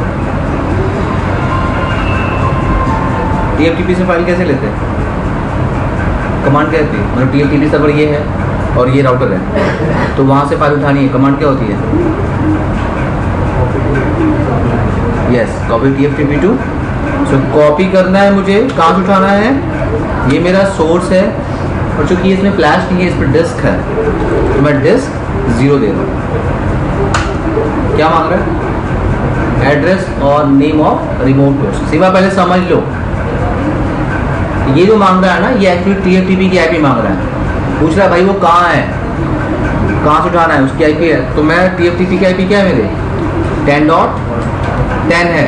TFTP से फाइल कैसे लेते हैं, कमांड क्या होती है, मतलब TFTP सर्वर ये है और ये राउटर है, तो वहाँ से फाइल उठानी है, कमांड क्या होती है, yes, copy TFTP to. So copy करना है मुझे, कहाँ से उठाना है, ये मेरा सोर्स है और चूँकि इसमें फ्लैश नहीं है, इस पर डिस्क है, तो मैं डिस्क 0 दे रहा हूँ। क्या मांग रहा है, एड्रेस और नेम ऑफ रिमोट होस्ट। सिवा पहले समझ लो, ये जो मांग रहा है ना, ये एक्चुअली TFTP की IP मांग रहा है, पूछ रहा है भाई वो कहाँ है, कहाँ से उठाना है, उसकी IP है। तो मैं TFTP की IP क्या है मेरे, 10.10 है।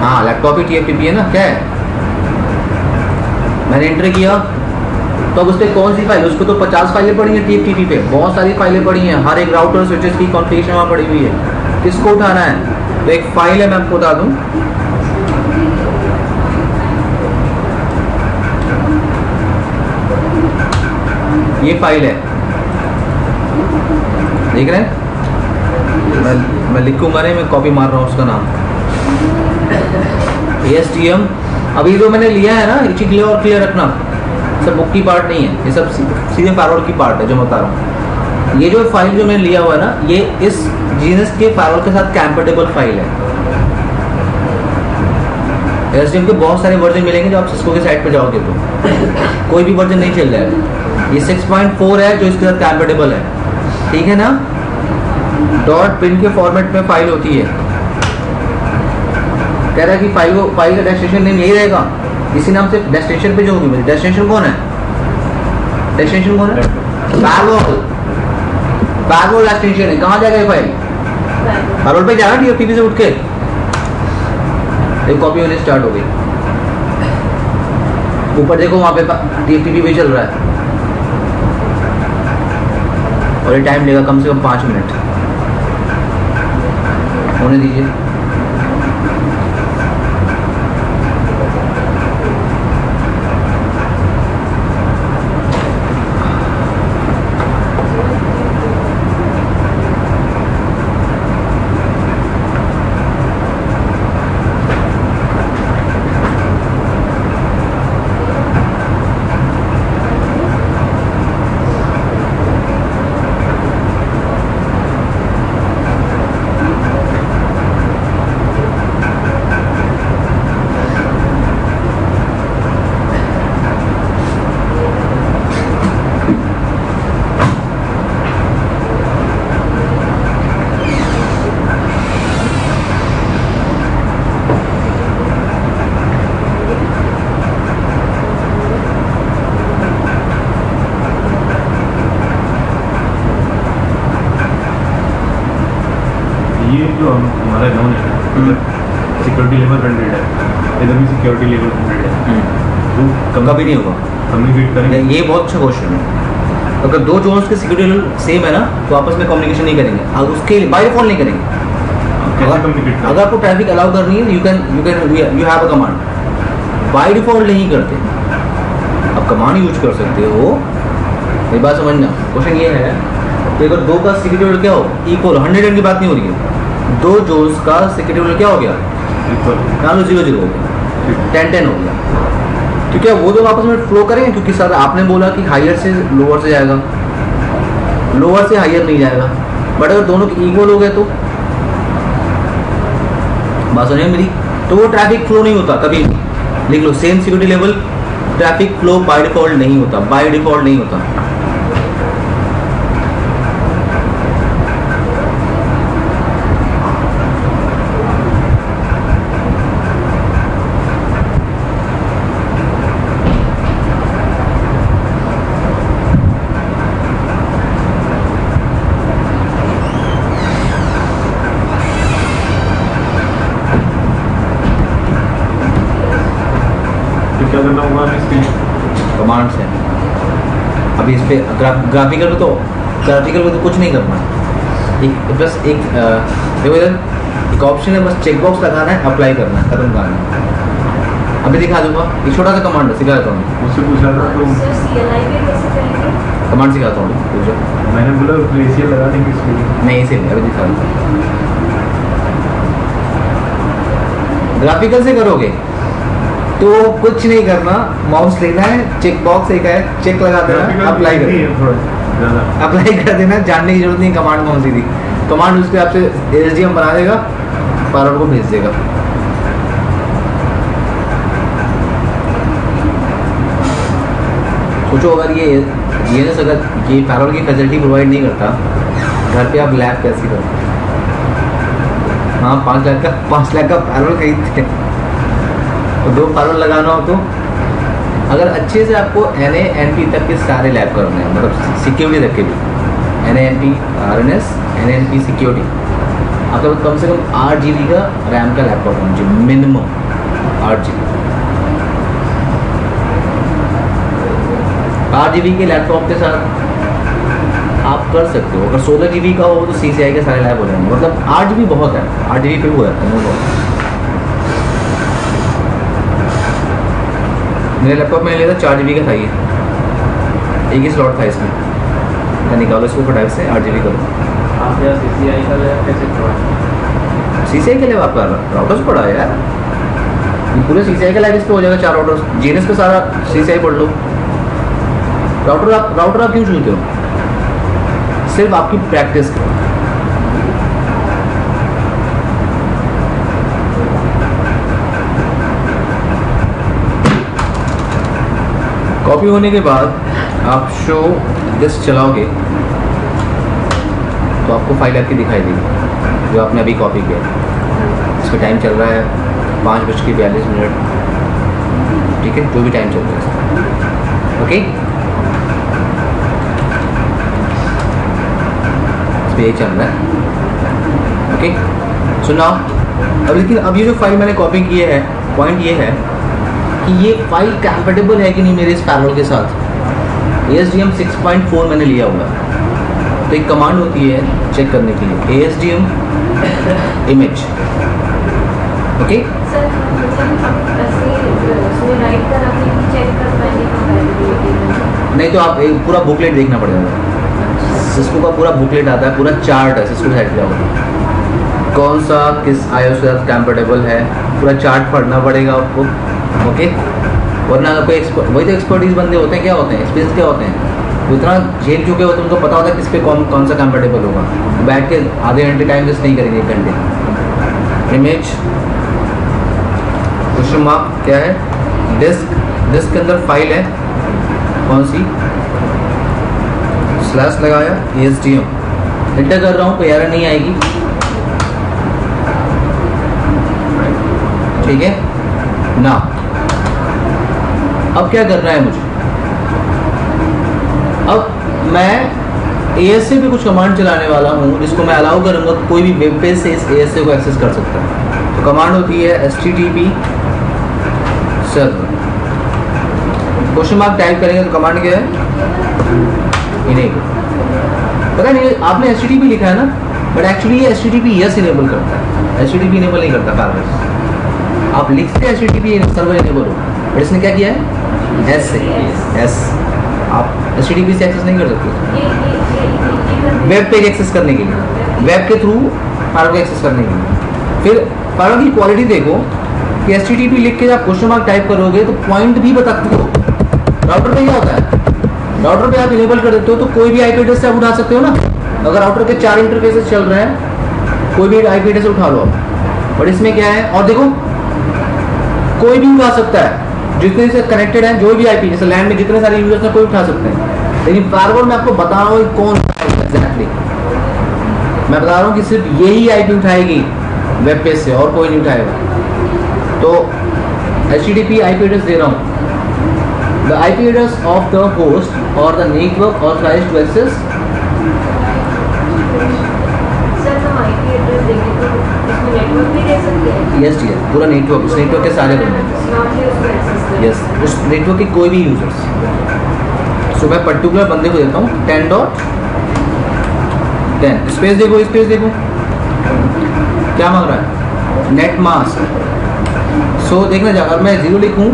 हाँ, लैपटॉप ही TFTP है ना, क्या है, मैंने एंटर किया तो अब उस पर कौन सी फाइल, उसको तो 50 फाइलें पड़ी हैं TFTP पे, बहुत सारी फाइलें पड़ी हैं, हर एक राउटर स्विचेस की कॉन्फ़िगरेशन वहाँ पड़ी हुई है, किसको उठाना है। तो एक फाइल है, मैं आपको बता दूँ, ये फाइल है, देख रहे हैं, मैं लिखूंगा नहीं, मैं कॉपी मार रहा हूँ उसका नाम ASTM। अभी जो मैंने लिया है ना, ये चीज और क्लियर रखना, सब बुक की पार्ट नहीं है, ये सब सीधे फॉरवर्ड की पार्ट है जो मैं बता रहा हूँ। ये जो फाइल जो मैंने लिया हुआ है ना, ये इस जीनस के फाइल के साथ कंपैटिबल फाइल है। एसडीएम के बहुत सारे वर्जन मिलेंगे जो आप सिस्को के साइट पे जाओगे तो कोई भी वर्जन नहीं चल रहा है। ये 6.4 है जो इसके साथ कंपैटिबल है, ठीक है ना। डॉट पिन के फॉर्मेट में फाइल होती है। कह रहा है कि फाइल का डेस्टिनेशन नेम यही रहेगा, इसी नाम से डेस्टिनेशन पे जो होगी मेरी। डेस्टिनेशन कौन है? डेस्टिनेशन कौन है? बैगोल डेस्टिनेशन है। कहाँ जाएगा ये फाइल? बैगोल पे जाएगा टीएफटीपी से उठ के। एक कॉपी होने स्टार्ट हो गई। ऊपर देखो वहाँ पे टीएफटीपी भी चल रहा है और ये टाइम लेगा कम से कम 5 मिनट। होने दीजिए। ये जो हमारा जोन है सिक्योरिटी लेवल 100 है, इधर भी सिक्योरिटी लेवल 100 है, तो कभी नहीं होगा। कम्युनिकेट करेंगे। ये बहुत अच्छा क्वेश्चन है। अगर दो जोन्स के सिक्योरिटी लेवल सेम है ना तो आपस में कम्युनिकेशन नहीं करेंगे, उसके बाय डिफॉल्ट नहीं करेंगे। कैसे कम्युनिकेट करें? अगर आपको ट्रैफिक अलाउ करनी है you have a command. Bye default नहीं करते, आप कमांड यूज कर सकते हो। मेरी बात समझना। क्वेश्चन ये है कि अगर दो का सिक्योरिटी लेवल क्या हो इक्वल, 100 की बात नहीं हो रही है, दो जोन्स का सिक्योरिटी लेवल क्या हो गया? मान लो 0 0 हो गया, 10 हो गया, तो क्या वो दोनों आपस में फ्लो करेंगे? क्योंकि सर आपने बोला कि हायर से लोअर से जाएगा, लोअर से हायर नहीं जाएगा। बट अगर दोनों के इक्वल हो गए तो बात सुनिए मेरी, तो वो ट्रैफिक फ्लो नहीं होता कभी। लिख लो, same security level traffic flow by default नहीं होता, बाय डिफॉल्ट नहीं होता। क्या करना होगा इसके लिए? कमांड्स हैं। अभी इस पे ग्राफिकल में तो कुछ नहीं करना। बस एक देखो इधर एक ऑप्शन है, बस चेक बॉक्स लगाना है, अप्लाई करना है, खत्म करना है। अभी दिखा दूंगा, ये छोटा सा कमांड है, सिखा देता हूँ। मुझसे पूछा था तो सर CLI पे कैसे करेंगे? कमांड सिखाता हूँ, पूछो। मैंने बोला ग्लेशियर लगा देंगे इसके लिए। नहीं इसे नहीं, अभी दिखा दूँ। ग्राफिकल से करोगे तो कुछ नहीं करना, माउस लेना है, चेक बॉक्स एक है, चेक लगा देना, अप्लाई कर देना, अप्लाई कर देना। जानने की जरूरत नहीं कमांड कौन सी थी। कमांड उसके आपसे एसडीएम बना देगा, पार्लर को भेज देगा। सोचो अगर ये अगर ये पैरोल की फैसिलिटी प्रोवाइड नहीं करता, घर पे आप लैब कैसे करो? हाँ 5 लाख का पैरोल खरीदते, तो 2 पैरोल लगाना हो तो अगर अच्छे से आपको NANP तक के सारे लैब करने हैं, मतलब सिक्योरिटी तक के भी, NANP RNS NANP सिक्योरिटी, आपका कम से कम 8 GB का रैम का लैपटॉप होना चाहिए, मिनिमम 8 GB। 8 GB के लैपटॉप के साथ आप कर सकते हो। अगर 16 GB का हो तो CCI के सारे लैब हो जाएंगे। मतलब 8 GB बहुत है, 8 GB पे हो जाता है। मेरे लैपटॉप में लेता 4 GB का था, ये एक ही स्लॉट था इसमें। मैं निकालो इसको फटाक से 8 GB करो। आप यार CCI का लैब कैसे करवाएं? CCI के लिए आपका राउटर्स पड़ा है यार, ये पूरे CCI का लैब इस पे हो जाएगा। 4 राउटर्स, जीएनएस पे सारा CCI पढ़ लो। राउटर आप क्यों चुनते हो? सिर्फ आपकी प्रैक्टिस। कॉपी होने के बाद आप शो डिस्क चलाओगे तो आपको फाइल आपकी दिखाई देगी जो आपने अभी कॉपी किया। इसका टाइम चल रहा है 5:42। ठीक है, जो भी टाइम चल रहा है ओके। इस पर यही चल रहा है ओके। सुनाओ अब, लेकिन अब ये जो फाइल मैंने कॉपी की है, पॉइंट ये है कि ये फाइल कंपेटेबल है कि नहीं मेरे इस पैरेलल के साथ। ASDM 6.4 मैंने लिया हुआ है, तो एक कमांड होती है चेक करने के लिए, ASDM इमेज ओके। सर ऐसे उसमें राइट करा के चेक कर पाएंगे कंपैटिबिलिटी में? नहीं तो आप एक पूरा बुकलेट देखना पड़ेगा। सिस्को का पूरा बुकलेट आता है, पूरा चार्ट है सिस्को साइड का, कौन सा किस iOS के साथ कंपेटेबल है, पूरा चार्ट पढ़ना पड़ेगा आपको ओके। वरना कोई वही तो एक्सपर्टीज बंदे होते हैं, क्या होते हैं स्पेस क्या होते हैं, वो इतना झेल चुके होते हैं, उनको पता होता है किस पे कौन सा कंपेटेबल होगा। बैठ के आधे घंटे टाइम वेस्ट नहीं करेंगे, 1 घंटे। इमेज क्वेश्चन मार्क क्या है, डिस्क के अंदर फाइल है कौन सी, स्लैश लगाया ASDM, एंटर कर रहा हूँ, कोई एरर नहीं आएगी ठीक है ना। अब क्या करना है मुझे, अब मैं ASA पे कुछ कमांड चलाने वाला हूँ जिसको मैं अलाउ करूँगा कोई भी वेब पेज से इस ASA को एक्सेस कर सकता है। तो कमांड होती है HTTP server, question mark type करेंगे तो कमांड क्या है, इनेबल। पता नहीं आपने HTTP लिखा है ना, बट एक्चुअली ये HTTP यस इनेबल करता है, HTTP इनेबल नहीं करता पैरेलल। आप लिखते हैं HTTP सर्वर इनेबल हो, बट इसने क्या किया है एस से, एस। आप HTTP से एक्सेस नहीं कर सकते वेब पेज एक्सेस करने के लिए, वेब के थ्रू पैरेलल को एक्सेस करने के लिए। फिर पैरेलल की क्वालिटी देखो कि HTTP लिख के आप क्वेश्चन मार्क टाइप करोगे तो पॉइंट भी बताते हो। राउटर पे क्या होता है, राउटर पे आप इनेबल कर देते हो तो कोई भी IP एड्रेस से आप उठा सकते हो ना। अगर राउटर के 4 इंटरफेसेस चल रहे हैं, कोई भी IP एड्रेस से उठा लो आप। बट इसमें क्या है, और देखो कोई भी उठा सकता है, जितने से कनेक्टेड है जो भी IP, जैसे लैंड में जितने सारे यूजर्स हैं कोई उठा सकते हैं। लेकिन फायरवॉल में आपको बता रहा हूँ कौन एग्जैक्टली, मैं बता रहा हूँ कि सिर्फ यही IP उठाएगी वेब पेज से, और कोई नहीं उठाएगा। तो HTTP IP एड्रेस दे रहा हूँ, the IP address of the host or the network authorized to access। Sir हम IP एड्रेस देंगे तो इसमें नेटवर्क भी दे सकते हैं? यस यस, पूरा नेटवर्क, उस नेटवर्क के सारे बंदे, नॉट उसको एक्सेस करें? यस उस नेटवर्क के कोई भी यूजर्स। सो मैं पर्टिकुलर बंदे को देता हूँ 10.10, स्पेस देखो, स्पेस देखो क्या मांग रहा है, नेट मास्क। सो देखना जाकर मैं 0 लिखूँ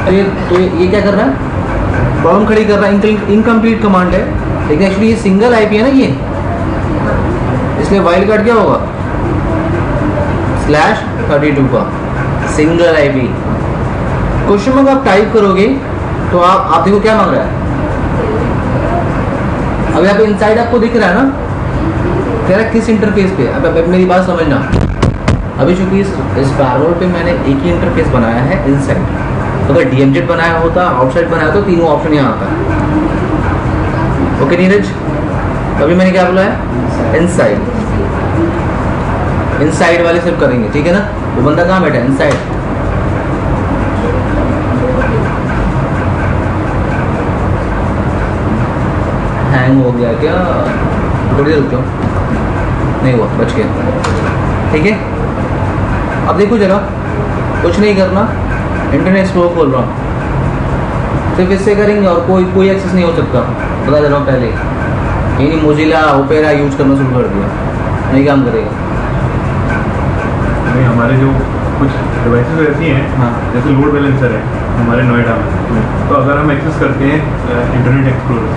तो ये क्या कर रहा है, प्रॉब्लम खड़ी कर रहा है, इनकम्प्लीट कमांड है। लेकिन एक्चुअली ये सिंगल IP है ना ये, इसलिए वाइल्ड कार्ड क्या होगा /32 का सिंगल IP। क्वेश्चन मार्क आप टाइप करोगे तो आप देखो क्या मांग रहा है। अब यहाँ पे इनसाइड आपको दिख रहा है ना, कह रहा है किस इंटरफेस पे। अब मेरी बात समझना, अभी चूंकि इस पैरेलल पे मैंने एक ही इंटरफेस बनाया है इनसाइड, अगर DMZ बनाया होता, आउटसाइड बनाया तो तीनों ऑप्शन यहाँ आता है ओके नीरज। अभी मैंने क्या बोला है, इनसाइड, इनसाइड वाले सिर्फ करेंगे ठीक है ना। वो बंदा कहाँ बैठा है, इनसाइड। हैंग हो गया क्या, थोड़ी देर रुक जाओ, नहीं हुआ, बच गया ठीक है। अब देखो जरा, कुछ नहीं करना, इंटरनेट एक्सप्लोरर खोल रहा हूँ, सिर्फ इससे करेंगे और कोई एक्सेस नहीं हो सकता, बता दे रहा हूँ पहले। यानी मोजिला ओपेरा यूज करना शुरू कर दिया, नहीं काम करेगा। नहीं, हमारे जो कुछ डिवाइसेस ऐसी हैं, हाँ। जैसे लोड बैलेंसर है हमारे नोएडा में, तो अगर हम एक्सेस करते हैं इंटरनेट एक्सप्लोरर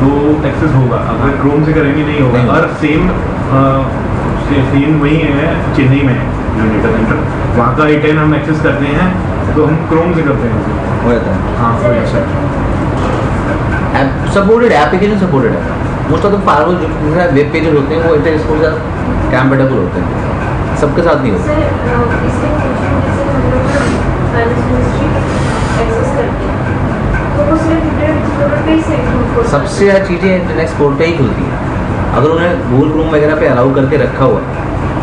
तो एक्सेस होगा, अगर क्रोम से करेंगे नहीं होगा। नहीं। और सेम वही है चेन्नई में डेटा सेंटर, वहाँ का I10 हम एक्सेस करते हैं तो हम क्रोम से करते हैं हो जाता है हाँ, सपोर्टेड, एप्लीकेशन सपोर्टेड है मोस्ट ऑफ द फायरवॉल जो वेब पेजेस होते हैं वो इंटर एक्सप्लोरर के साथ कंपैटिबल होते हैं, सबके साथ नहीं होते। सर इसमें क्वेश्चन जैसे हम लोग फाइनेंस मिनिस्ट्री एक्सेस करते हैं तो वो सिर्फ इंटरनेट एक्सप्लोरर पे ही सेक्शन खोल सबसे ज़्यादा चीज़ें इंटरनेट एक्सप्लोरर पे ही खुलती हैं। अगर उन्हें गूगल क्रोम वगैरह पे अलाउ करके रखा हुआ है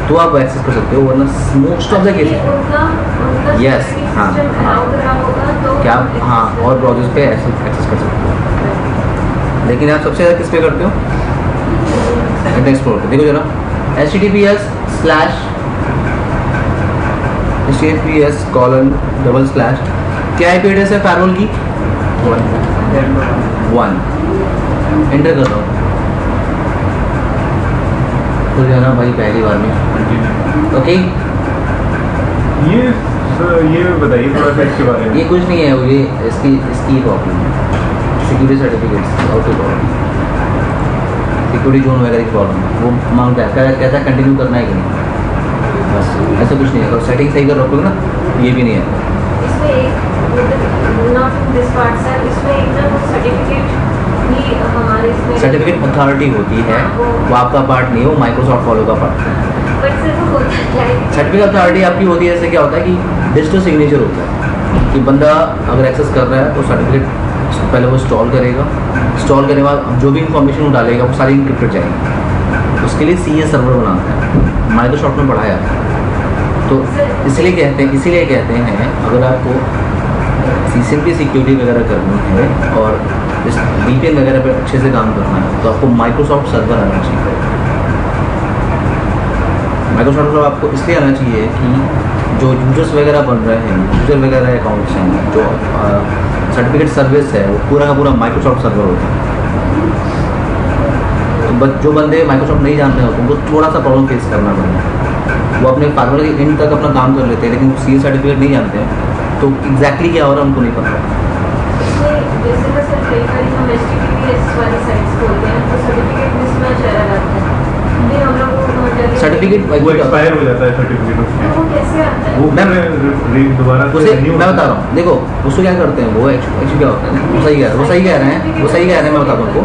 तो आप एक्सेस कर सकते हो, वरना मोस्ट ऑफ द केसेस उनका Yes, हाँ, हाँ। तो क्या आप हाँ और ब्राउजर्स पे एक्सेस कर सकते हो। लेकिन आप सबसे ज़्यादा किस पे करते हो? इंटरनेट एक्सप्लोरर पे। देखो जरा https:// क्या IP एड्रेस है फायरवॉल की? 1 एंटर कर दो। तो जाना भाई पहली बार में। ओके ये बताइए थोड़ा सा इसके बारे में। ये कुछ नहीं है, ये इसकी प्रॉब्लम है, सिक्योरिटी सर्टिफिकेट्स और कोई प्रॉब्लम, सिक्योरिटी जोन वगैरह की प्रॉब्लम है। वो मांगता है, कहता है कंटिन्यू करना है कि नहीं, बस ऐसा कुछ नहीं है। अगर सेटिंग सही कर रखोगे ना ये भी नहीं है। इसमें एक नॉट दिस पार्ट सर, इसमें एक ना वो सर्टिफिकेट भी हमारे इसमें सर्टिफिकेट अथॉरिटी होती है, वो आपका पार्ट नहीं है, वो माइक्रोसॉफ्ट फॉलो का पार्ट है। बट सर वो होता क्या है? सर्टिफिकेट अथॉरिटी आपकी होती है, ऐसे क्या होता है कि डिजिटल सिग्नेचर होता है कि बंदा अगर एक्सेस कर रहा है तो सर्टिफिकेट पहले वो इंस्टॉल करेगा, इंस्टॉल करने के बाद जो भी इंफॉर्मेशन वो डालेगा वो सारी इनक्रिप्टेड जाएगी। उसके लिए CA सर्वर बनाता है, माइक्रोसॉफ्ट में पढ़ाया है। तो इसीलिए कहते हैं अगर आपको CCNP की सिक्योरिटी वगैरह करनी है और इस VPN वगैरह पर अच्छे से काम करना है तो आपको माइक्रोसॉफ्ट सर्वर आना चाहिए। माइक्रोसॉफ्ट सर्वर आपको इसलिए आना चाहिए कि जो यूजर्स वगैरह बन रहे हैं, यूजर वगैरह अकाउंट्स हैं, जो सर्टिफिकेट सर्विस है वो पूरा का पूरा माइक्रोसॉफ्ट सर्वर होता है। तो जो बंदे माइक्रोसॉफ्ट नहीं जानते होते उनको थोड़ा सा प्रॉब्लम फेस करना पड़ता है। वो अपने फार्मर के एंड तक अपना काम कर लेते हैं, लेकिन CA सर्टिफिकेट नहीं जानते हैं तो एग्जैक्टली क्या हो रहा है उनको नहीं पता। इसमें जैसे ना सर कई बार हम HTTPS वाली साइट्स खोलते हैं तो सर्टिफिकेट मिसमैच आ जाता है, फिर हम लोग वो मतलब सर्टिफिकेट वो एक्सपायर हो जाता है सर्टिफिकेट तो उसमें, वो कैसे आता है? वो दोबारा से उसे renew मैं होता बता है। रहा हूँ, देखो उसको क्या करते हैं, वो एक्चुअली क्या होता है, वो सही कह रहे हैं, मैं बताता हूँ आपको।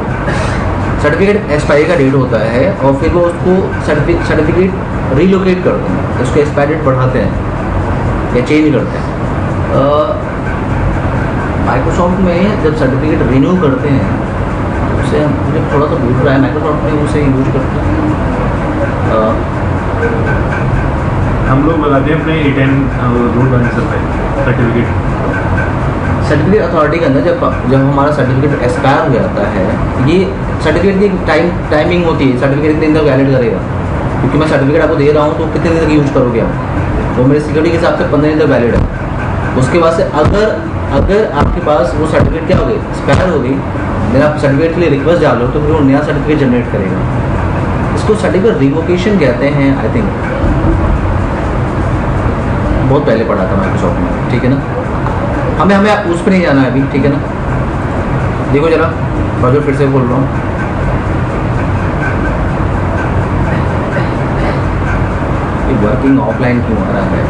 सर्टिफिकेट एक्सपायरी का डेट होता है और फिर वो उसको सर्टिफिकेट रीलोकेट करते हैं, उसको एक्सपायरी डेट बढ़ाते हैं या चेंज करते हैं। माइक्रोसॉफ्ट में जब सर्टिफिकेट रिन्यू करते हैं उसे मुझे थोड़ा सा भूल रहा है, माइक्रोसॉफ्ट में उसे यूज करते हैं। हम लोग लगाते हैं अपने A10 रोड बैलेंसर पे सर्टिफिकेट अथॉरिटी के अंदर जब हमारा सर्टिफिकेट एक्सपायर हो जाता है, ये सर्टिफिकेट की टाइमिंग होती है, सर्टिफिकेट कितने दिन तक वैलिड करेगा, क्योंकि मैं सर्टिफिकेट आपको दे रहा हूँ तो कितने दिन तक यूज करोगे आप, वो मेरे सिक्योरिटी के हिसाब से 15 दिन तक वैलिड है। उसके बाद से अगर आपके पास वो सर्टिफिकेट क्या हो गई, एक्सपायर हो गई, देन आप सर्टिफिकेट के लिए रिक्वेस्ट डालो तो फिर वो नया सर्टिफिकेट जनरेट करेगा। इसको सर्टिफिकेट रिवोकेशन कहते हैं, आई थिंक बहुत पहले पढ़ा था माइक्रोसॉफ्ट में, ठीक है ना। हमें उस पर नहीं जाना है अभी, ठीक है ना। देखो जरा प्रोजेक्ट फिर से बोल रहा हूँ, वर्किंग ऑफलाइन क्यों आ रहा है।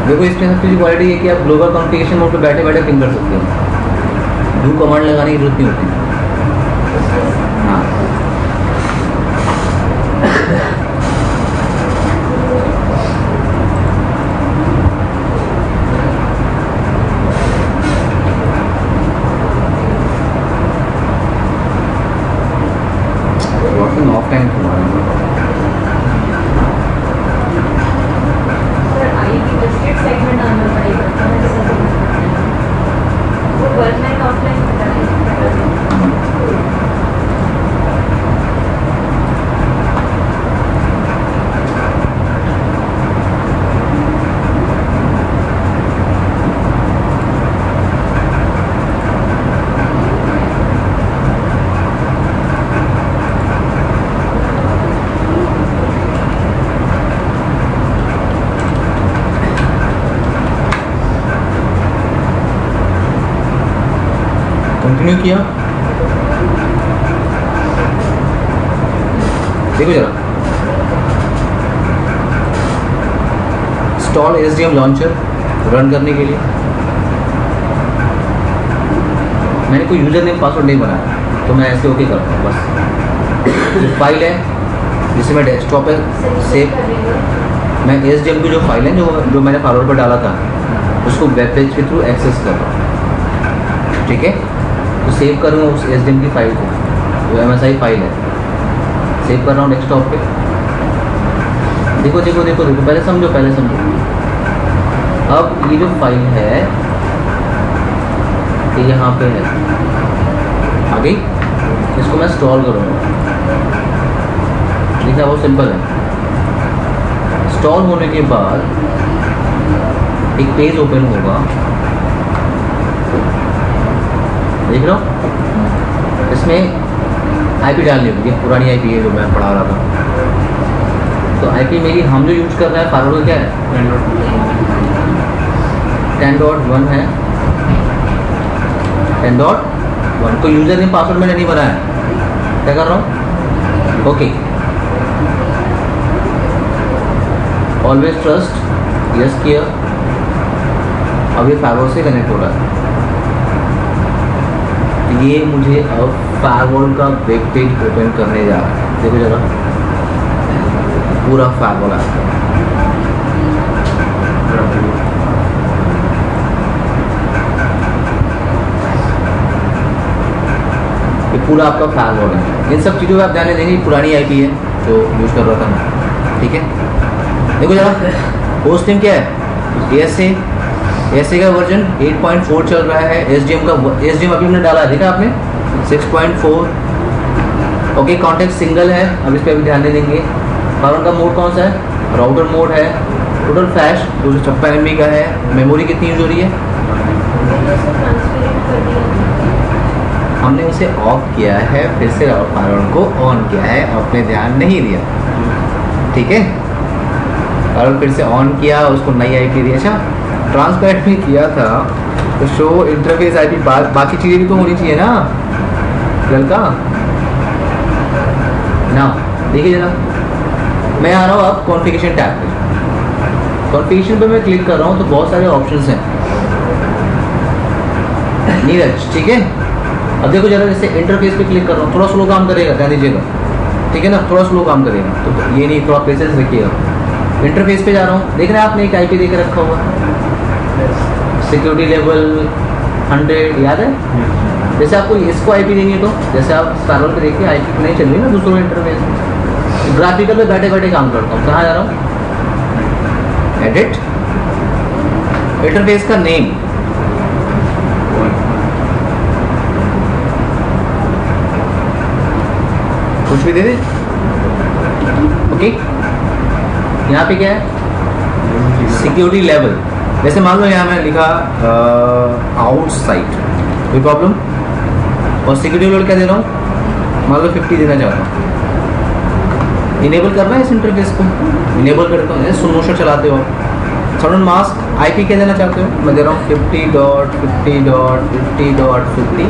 देखो इसमें सबसे बड़ी क्वालिटी है कि आप ग्लोबल कॉन्फ़िगरेशन मोड पे बैठे बैठे पिंग कर सकते हो, डू कमांड लगाने की जरूरत नहीं होती। हाँ वर्किंग ऑफ टाइम तुम्हारा सर आईपी डिस्ट्रिक्ट सेगमेंट आना पड़ेगा, वो वर्क लाइन ऑफलाइन बता रहे हैं। कंटिन्यू किया, देखो जरा, इंस्टॉल SDM लॉन्चर रन करने के लिए मैंने कोई यूजर नेम पासवर्ड नहीं बनाया, तो मैं ऐसे ओके करता हूँ बस। जो फाइल है जिसे मैं डेस्कटॉप पे सेव, मैं SDM की जो फाइल है जो मैंने फॉरवर्ड पर डाला था उसको वेब पेज के थ्रू एक्सेस कर रहा हूँ, ठीक है। तो सेव करूँगा उस SDM की फाइल को, जो MSI फाइल है, सेव कर रहा हूँ डेस्कटॉप पे। देखो देखो देखो देखो, पहले समझो पहले समझो। अब ये जो फाइल है ये यहाँ पे है, आ गई। इसको मैं इंस्टॉल करूँगा, देखिए बहुत सिंपल है। इंस्टॉल होने के बाद एक पेज ओपन होगा, देख रहा हूँ। इसमें IP डालनी होगी, पुरानी IP है जो मैं पढ़ा रहा था। तो IP मेरी हम जो यूज कर रहे हैं फॉरवर्ड क्या है, 10.1 है, 10.1। तो यूजर नेम पासवर्ड मैंने नहीं बनाया, क्या कर रहा हूँ, ओके। ऑलवेज ट्रस्ट, यस किया। अब ये फायरवॉल से कनेक्ट हो रहा है, तो ये मुझे अब फायरवॉल का वेब पेज ओपन करने जा रहा है। देखो जरा, पूरा फायरवॉल आ गया। ये पूरा आपका फायरवॉल है। इन सब चीज़ों पर आप ध्यान देंगे, पुरानी IP है जो यूज़ कर रहा था मैं, ठीक है। देखो जरा, होस्ट नेम क्या है, ASA का वर्जन 8.4 चल रहा है। SDM अभी हमने डाला है, देखा आपने, 6.4। ओके, कॉन्टेक्ट सिंगल है, अब इस पर अभी ध्यान दे देंगे। फॉरवर्ड का मोड कौन सा है, राउटर मोड है। टोटल फ्लैश 256 MB का है। मेमोरी कितनी यूज हो रही है, हमने उसे ऑफ किया है, फिर से फॉरवर्ड को ऑन किया है, आपने ध्यान नहीं दिया, ठीक है। फॉरवर्ड फिर से ऑन किया, उसको नई IP दी। अच्छा, ट्रांसपेरेंट में किया था तो शो इंटरफेस IP, बाकी चीज़ें भी तो होनी चाहिए ना लड़का ना। देखिए जरा, मैं आ रहा हूँ अब कॉन्फ़िगरेशन टैब पे। कॉन्फ़िगरेशन पे मैं क्लिक कर रहा हूँ तो बहुत सारे ऑप्शंस हैं नीरज, ठीक है। अब देखो जरा, जैसे इंटरफेस पे क्लिक कर रहा हूँ, थोड़ा स्लो काम करेगा, ध्यान दीजिएगा, ठीक है ना, थोड़ा स्लो काम करेगा, तो ये नहीं, थोड़ा पेशेंस रखिएगा। इंटरफेस पे जा रहा हूँ, देख रहे हैं आपने एक IP देख रखा हुआ, सिक्योरिटी लेवल 100, याद है। जैसे आपको इसको IP देनी है, तो जैसे आप स्टारवॉल पे देखिए IP नहीं चल रही ना दूसरों इंटरफेस में। ग्राफिकल पे बैठे बैठे काम करता हूँ, कहाँ जा रहा हूँ, एडिट, इंटरफेस का नेम, कुछ भी दे दे, ओके। यहाँ पे क्या है, सिक्योरिटी लेवल। जैसे मान लो यहाँ मैं लिखा आउटसाइड, कोई प्रॉब्लम, और सिक्योरिटी लेवल क्या दे रहा हूँ, मान लो 50 देना चाहता हूँ। इनेबल करना है इस इंटरफेस को, इनेबल करता हूँ। जैसे सुनोशर चलाते हो, साउंड मास्क IP क्या देना चाहते हो, मैं दे रहा हूँ 50.50.50.50।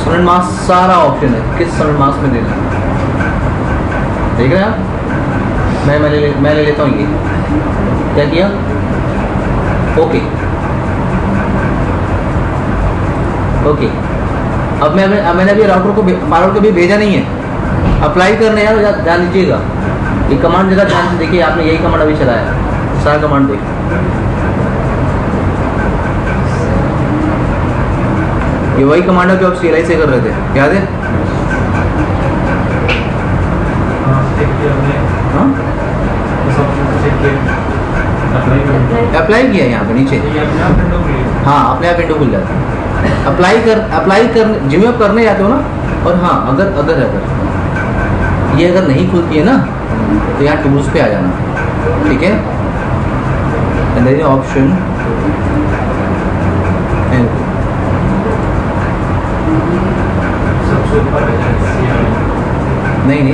साउंड मास्क सारा ऑप्शन है, किस साउंड मास्क में देना है, देख रहे हैं आप। मैं ले लेता हूँ ये, क्या किया, ओके ओके। अब मैंने अभी राउटर को फॉरवर्ड को भी भेजा नहीं है, अप्लाई करने यार ध्यान दीजिएगा। ये कमांड जरा ध्यान से देखिए, आपने यही कमांड अभी चलाया, सारा कमांड देखिए। ये वही कमांड है जो आप CLI से कर रहे थे, याद है। अप्लाई किया यहाँ पे नीचे, हाँ अपने आप विंडो खुल जाता है। अप्लाई कर जिम्मे करने जाते हो ना, और हाँ अगर ये अगर नहीं खुलती है ना तो यहाँ टूल्स पे आ जाना, ठीक है। अंदर ऑप्शन नहीं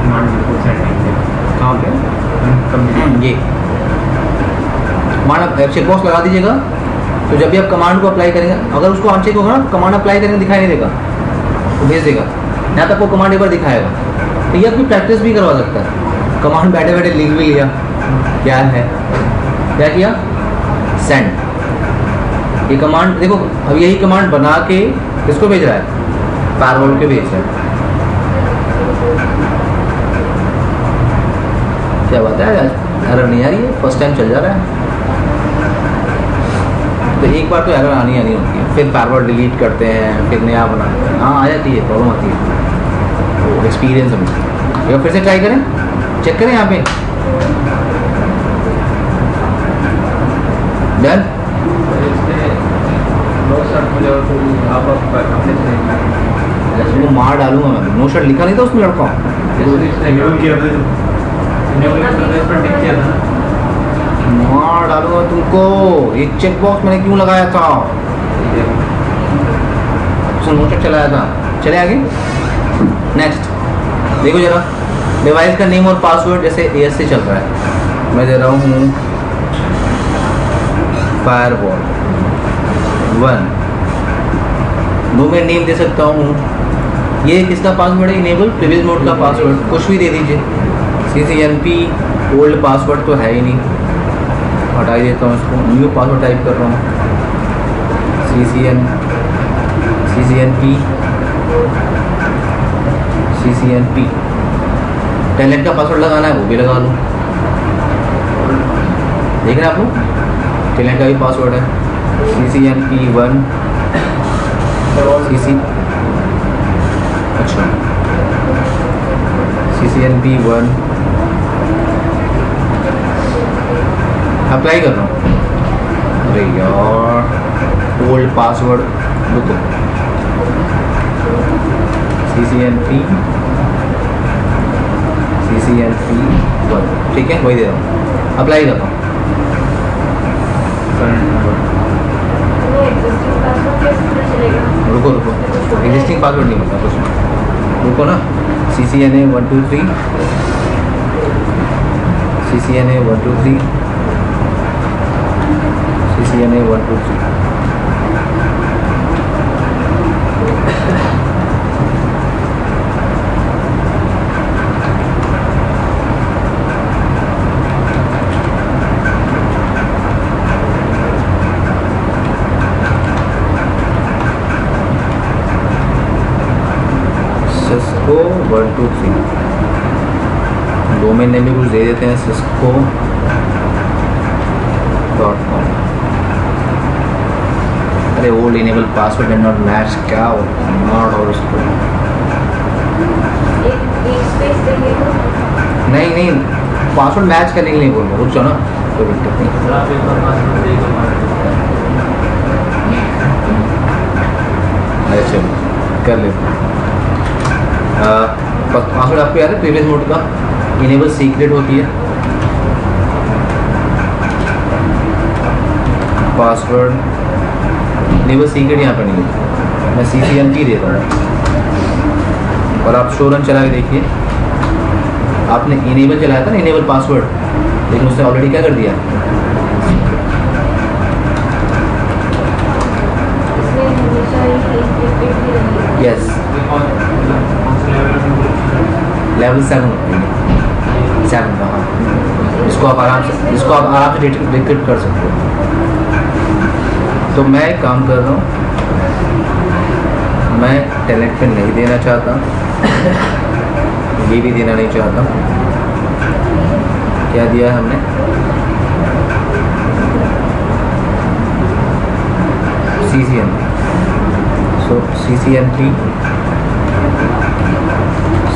कमांड बिफोर सेंडिंग। कहाँ पे कम्युनिकेट ये कमांड चेक बॉक्स लगा दीजिएगा। तो जब भी आप कमांड को अप्लाई करेंगे, अगर उसको अनचेक होगा ना, कमांड अप्लाई करेंगे दिखाई नहीं देगा, तो भेज देगा, यहाँ तक वो कमांड एक बार दिखाएगा। तो ये अपनी प्रैक्टिस भी करवा सकता है। कमांड बैठे बैठे लिख भी लिया, क्या है, क्या किया, सेंड। ये कमांड देखो, अब यही कमांड बना के किसको भेज रहा है, फायरवॉल के भेज रहा है। क्या बात है, आज एरर नहीं आ रही है, फर्स्ट टाइम चल जा रहा है। तो एक बार तो एरर आनी होती है, फिर फायरवॉल डिलीट करते हैं, फिर नया बनाते हैं, हाँ आ जाती है, प्रॉब्लम आती है। तो एक्सपीरियंस हम एक बार फिर से ट्राई करें, चेक करें यहाँ पे डन। वो मार डालूंगा मैं, नो शर्ट लिखा नहीं था उसमें लड़का, किया था मार डालूंगा तुमको। एक चेक बॉक्स मैंने क्यों लगाया था, नो शर्ट चलाया था। चले आगे, नेक्स्ट देखो जरा, डिवाइस का नेम और पासवर्ड जैसे AS से चल रहा है, मैं दे रहा हूँ फायरवॉल 1, डोमेन नेम दे सकता हूँ। ये किसका पासवर्ड है, इनेबल प्रीवियस मोड का पासवर्ड, कुछ भी दे दीजिए। CCNP ओल्ड पासवर्ड तो है ही नहीं, हटा ही देता हूँ इसको, न्यू पासवर्ड टाइप कर रहा हूँ। CCNP टैलेंट का पासवर्ड लगाना है, वो भी लगा लूँ। देख रहे हैं आप लोग, टैलेंट का भी पासवर्ड है CCNP1 अच्छा CCNP1 अप्लाई कर रहा हूँ। अरे यार ओल्ड पासवर्ड, रुको, CCNP1 ठीक है, वही दे रहा हूँ, अप्लाई कर रहा हूँ। रुको एग्जिस्टिंग पासवर्ड नहीं होता कुछ, रुको ना। CCNA123 Cisco 123 डोमेन नेम भी कुछ दे देते हैं, cisco.com। अरे old enable password and not match, क्या नॉट, और उसको एक स्पेस देंगे तो नहीं पासवर्ड मैच करने के लिए बोल रहा हूँ, रुक जाओ ना, कोई दिक्कत नहीं। अरे चलो कर लेते हैं। पासवर्ड आपको याद है प्रीवियस मोड का, इनेबल सीक्रेट होती है, पासवर्ड इनेबल सीक्रेट यहाँ पर नहीं है, मैं CCNP दे रहा हूँ। और आप शो रन चला के देखिए, आपने इनेबल चलाया था ना, इनेबल पासवर्ड, लेकिन उसने ऑलरेडी क्या कर दिया, इसमें हमेशा ही encrypted ही रहेगा। यस लेवल 7 का, हाँ, इसको आप आराम से डिक्रिप्ट कर सकते हो। तो मैं एक काम कर रहा हूँ, मैं टैलेंट पे नहीं देना चाहता, ये भी देना नहीं चाहता। क्या दिया है हमने, CCNP, सो CCNP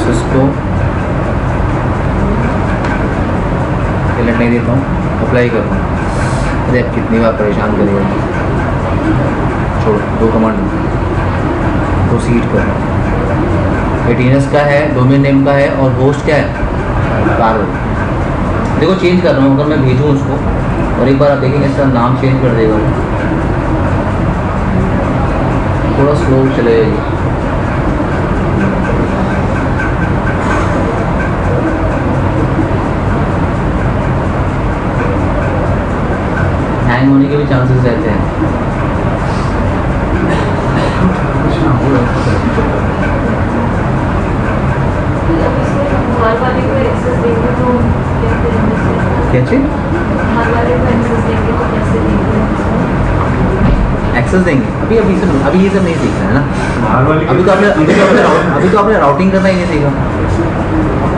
Cisco टैलेंट नहीं देता हूँ, अप्लाई कर रहा हूँ। अरे अब कितनी बार परेशान करेगा, छोड़ो, 2 कमांड प्रोसीड कर रहा हूँ। एटीनस का है, डोमेन नेम का है, और होस्ट क्या है, फायरवॉल। देखो चेंज कर रहा हूँ, अगर मैं भेजूँ उसको और एक बार आप देखेंगे इसका नाम चेंज कर देगा, थोड़ा स्लो चलेगा। हैंग होने के भी चांसेस रहते हैं। अब इसमें बाहर वाले को एक्सेस देंगे तो क्या करेंगे सर? क्या चीज़ बाहर वाले को एक्सेस देंगे तो कैसे देंगे? एक्सेस देंगे? अभी अभी ये सब नहीं सीखना है ना। बाहर वाली अभी तो आपने राउटिंग करना ही नहीं सीखा।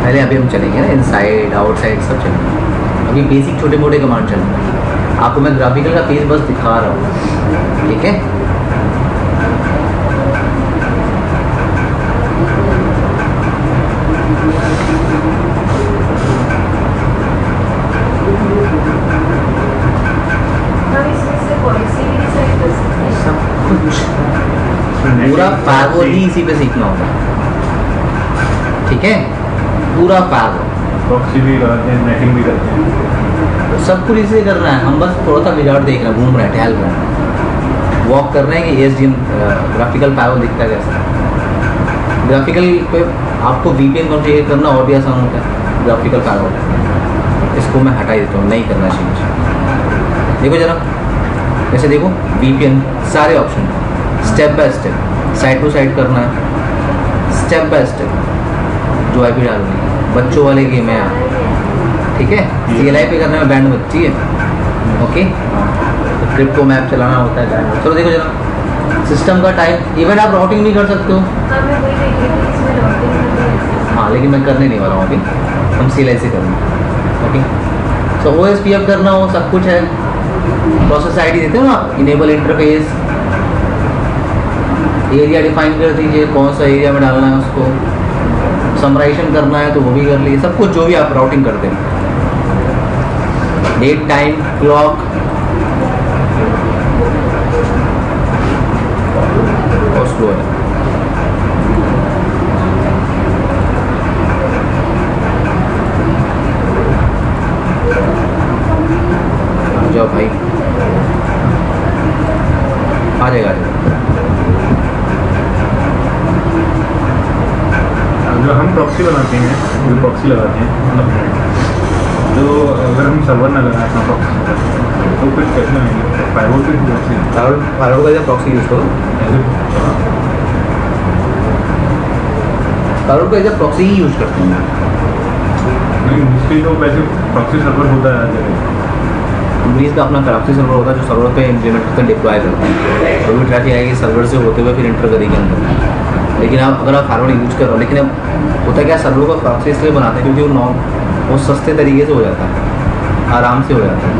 पहले अभी हम चलेंगे ना, इनसाइड आउटसाइड सब चलेंगे। अभी बेसिक छोटे मोटे कमांड चलेंगे। आपको मैं ग्राफिकल का पेज बस दिखा रहा हूँ, ठीक है। हम इसमें से पॉलिसी भी डिसाइड कर सकते हैं। सब कुछ पूरा फायरवॉल ही इसी पे सीखना होगा, ठीक है। पूरा फायरवॉल प्रॉक्सी भी लगाते हैं, नेटिंग भी करते हैं। तो सब कुछ इसे करना है। हम बस थोड़ा सा विजार्ड देख रहे हैं, घूम रहे हैं, टहल रहे हैं, वॉक कर रहे हैं कि एसडीएम ग्राफिकल फायरवॉल दिखता है कैसा। ग्राफिकल पे आपको वीपीएन कॉन्फ़िगर करना और भी आसान होता है। ग्राफिकल फायरवॉल इसको मैं हटा ही देता हूँ, नहीं करना चाहिए। देखो जरा कैसे, देखो वीपीएन सारे option, step by step, side to side करना है, स्टेप बाय स्टेप जो आईपी डालनी है। बच्चों वाले गेम है, ठीक है। CLI पे करने में बैंड बचती है, ओके। तो क्रिप्टो मैप चलाना होता है बैंड। चलो देखो जरा सिस्टम का टाइप, इवन आप राउटिंग भी कर सकते हो। हाँ मैं वही देख रही थी, इसमें राउटिंग करनी है। हाँ लेकिन मैं करने नहीं वाला हूँ अभी, हम CLI से करेंगे, ओके। सो OSPF करना हो, सब कुछ है। प्रोसेस ID देते हो ना, इनेबल इंटरफेस, एरिया डिफाइन कर दीजिए, कौन सा एरिया में डालना है उसको। समराइजेशन करना है तो वो भी कर लीजिए, सब कुछ जो भी आप राउटिंग करते हैं। डेट टाइम क्लॉक और स्लो है। आ जाओ भाई, आ जाएगा। जो हम प्रॉक्सी बनाते हैं, जो प्रॉक्सी लगाते हैं, मतलब जो अगर हम सर्वर ना लगाएं अपना प्रॉक्सी तो फिर कैसे लगाएंगे? फायरवॉल पे प्रॉक्सी फायरवॉल का जब प्रॉक्सी यूज़ करो, फायरवॉल का जब प्रॉक्सी ही यूज़ करते हैं। नहीं, मुश्किल तो वैसे प्रॉक्सी सर्वर होता है जगह। कंपनीज का अपना प्रॉक्सी सर्वर होता है जो सर्वर पे इम्प्लीमेंट करते हैं, डिप्लॉय करते हैं। तो भी ट्रैफिक आएगी सर्वर से होते हुए फिर इंटर करेगी अंदर। लेकिन आप अगर आप फायरवॉल यूज कर रहे हो, लेकिन अब होता क्या, सर्वर को प्रॉक्सी इसलिए बनाते हैं क्योंकि वो सस्ते तरीके से हो जाता है, आराम से हो जाता है।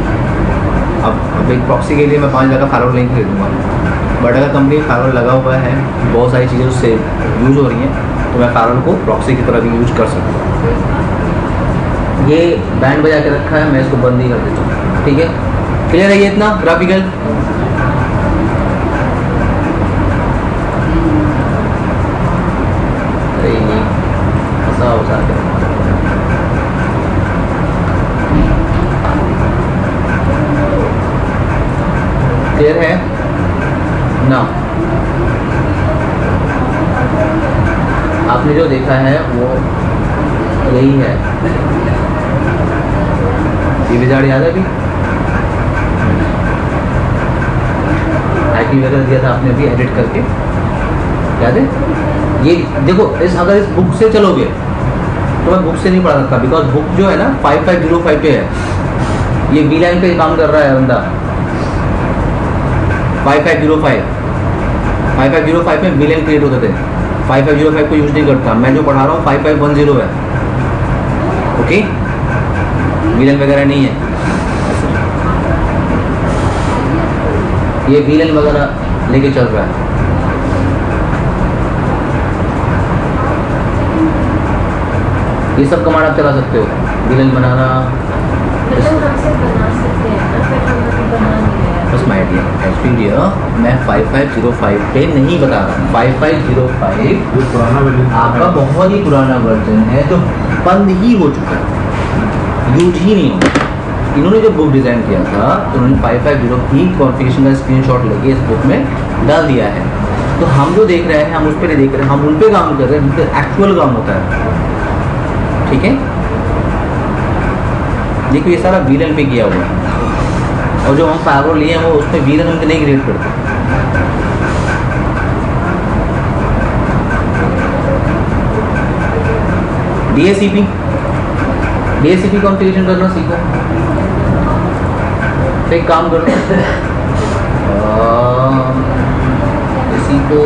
अब एक प्रॉक्सी के लिए मैं 5 लाख का फायरवॉल नहीं खरीदूँगा, बट अगर कंपनी फायरवॉल लगा हुआ है, बहुत सारी चीज़ें उससे यूज हो रही हैं, तो मैं फायरवॉल को प्रॉक्सी की तरह भी यूज कर सकता हूँ। ये बैंड बजा के रखा है, मैं इसको बंद ही कर देता हूँ, ठीक है। क्लियर है ये इतना ग्राफिकल? अरे नहीं ऐसा हो सकता है। क्लियर है ना? आपने जो देखा है वो यही है। ये विजार्ड याद है अभी? आईपी वगैरह दिया था आपने अभी एडिट करके, याद है? ये देखो, अगर इस बुक से चलोगे तो मैं बुक से नहीं पढ़ा सकता, बिकॉज बुक जो है ना 5505 पे है। ये VLAN पे काम कर रहा है बंदा। 5505 में VLAN क्रिएट होते थे। 5505 को यूज नहीं करता मैं, जो पढ़ा रहा हूँ 5510 है, ओके। VLAN वगैरह नहीं है, ये VLAN वगैरह लेके चल रहा है। ये सब कमांड आप चला सकते हो, VLAN बनाना। मतलब हमसे बना सकते हैं ना, फिर हम अभी बना नहीं रहे हैं। बस माय डियर, मैं 5505 पे नहीं बता रहा हूँ। 5505 जो पुराना वर्जन आपका बहुत ही पुराना वर्जन है जो बंद ही हो चुका है, यूज ही नहीं होता। इन्होंने जो बुक डिज़ाइन किया था तो उन्होंने 550 की कॉन्फ़िगरेशन का स्क्रीनशॉट लेके इस बुक में डाल दिया है। तो हम जो देख रहे हैं हम उस पर नहीं देख रहे हैं, हम उन पे काम कर रहे हैं जिन पे एक्चुअल काम होता है, ठीक है। देखो ये सारा VLAN पे किया हुआ है, और जो हम फायरवॉल लिए हैं वो उसमें वीरन हम नहीं क्रिएट करते। डीएससीपी कॉन्फ़िगरेशन करना सीखो। तो एक काम करो, इसी को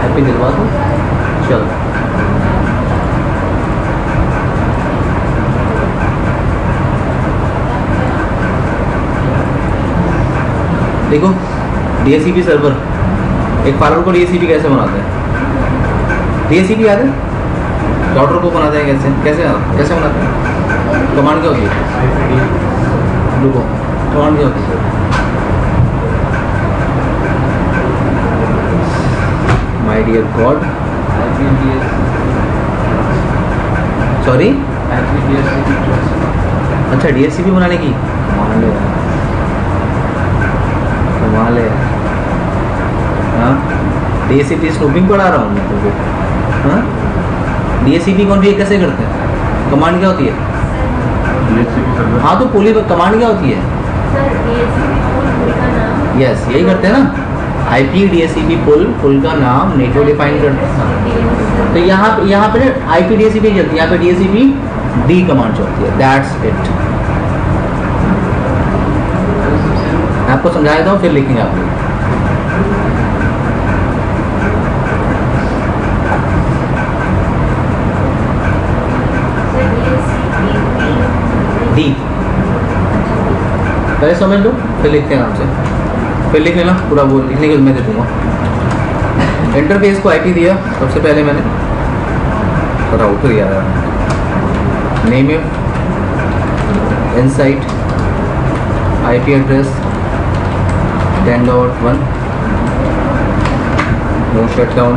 हैप्पी दिलवा दो। चलो देखो, डीएससीपी सर्वर, एक फायरवॉल को डीएससीपी कैसे बनाते हैं? डीएससीपी याद है? राउटर को बनाते हैं कैसे कैसे कैसे बनाते हैं? कमांड क्या होती है? रुको, कमांड क्या होती है? माय डियर गॉड, सॉरी, अच्छा डीएससीपी बनाने की कमाल है। हाँ, डीएससीपी स्नूपिंग पढ़ा रहा हूँ मैं तुमको। हाँ, डीएससीपी कॉन्फ़िगर कैसे करते हैं? कमांड क्या होती है? हाँ, तो पोली कमांड क्या होती है? यस, यही करते हैं ना, आईपी डीएससीपी पुल का नाम नेटवर्क डिफाइन करते हैं। तो यहाँ पे आईपी डीएससीपी चलती है, यहाँ पे डीएससीपी डी कमांड चलती है। That's it. आपको समझाया था, फिर लिखेंगे आप लोग। डी पहले समझ लो, फिर लिखते हैं आराम से। फिर लिख लेना पूरा, वो लिखने के मैं दे दूंगा। इंटरफेस को आईपी दिया सबसे पहले मैंने, राउटर दिया name inside IP address 10.1 no shutdown.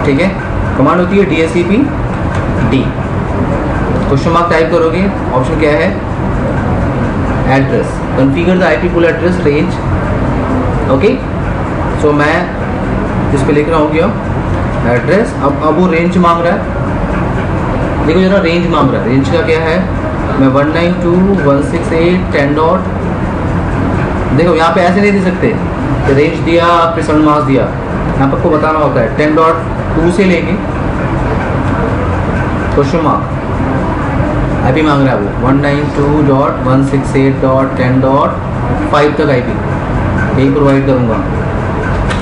ठीक है, कमांड होती है DSCP D. Question mark type करोगे, ऑप्शन क्या है? Address, configure the IP pool address range. Okay, so मैं इस पे लिख रहा हूँ क्या एड्रेस। अब वो रेंज मांग रहा है, देखो जरा रेंज मांग रहा है। रेंज का क्या है? मैं 192.168 10. देखो यहाँ पे ऐसे नहीं दे सकते कि रेंज दिया फिर 7 मार्क्स दिया, यहाँ पर आपको बताना होता है 10.2 से लेके क्वेश्चन मार्क आईपी मांग रहा है वो 192.168.10.5 तक आईपी यही प्रोवाइड करूँगा।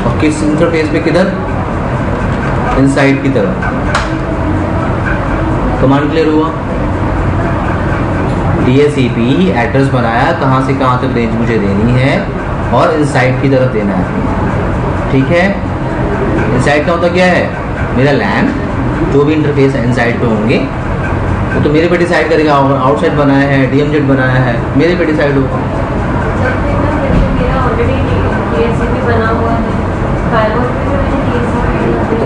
और किस इंटरफेस पे? किधर? इनसाइड की तरफ। कमांड क्लियर हुआ? डीएससीपी एड्रेस बनाया, कहाँ से कहाँ तक रेंज मुझे देनी है और इनसाइड की तरफ देना है। ठीक है, इनसाइड का होता क्या है? मेरा लैन, जो भी इंटरफेस इनसाइड पे होंगे वो तो मेरे पे डिसाइड करेगा। आउटसाइड बनाया है, डीएमजेड बनाया है, मेरे पे डिसाइड होगा।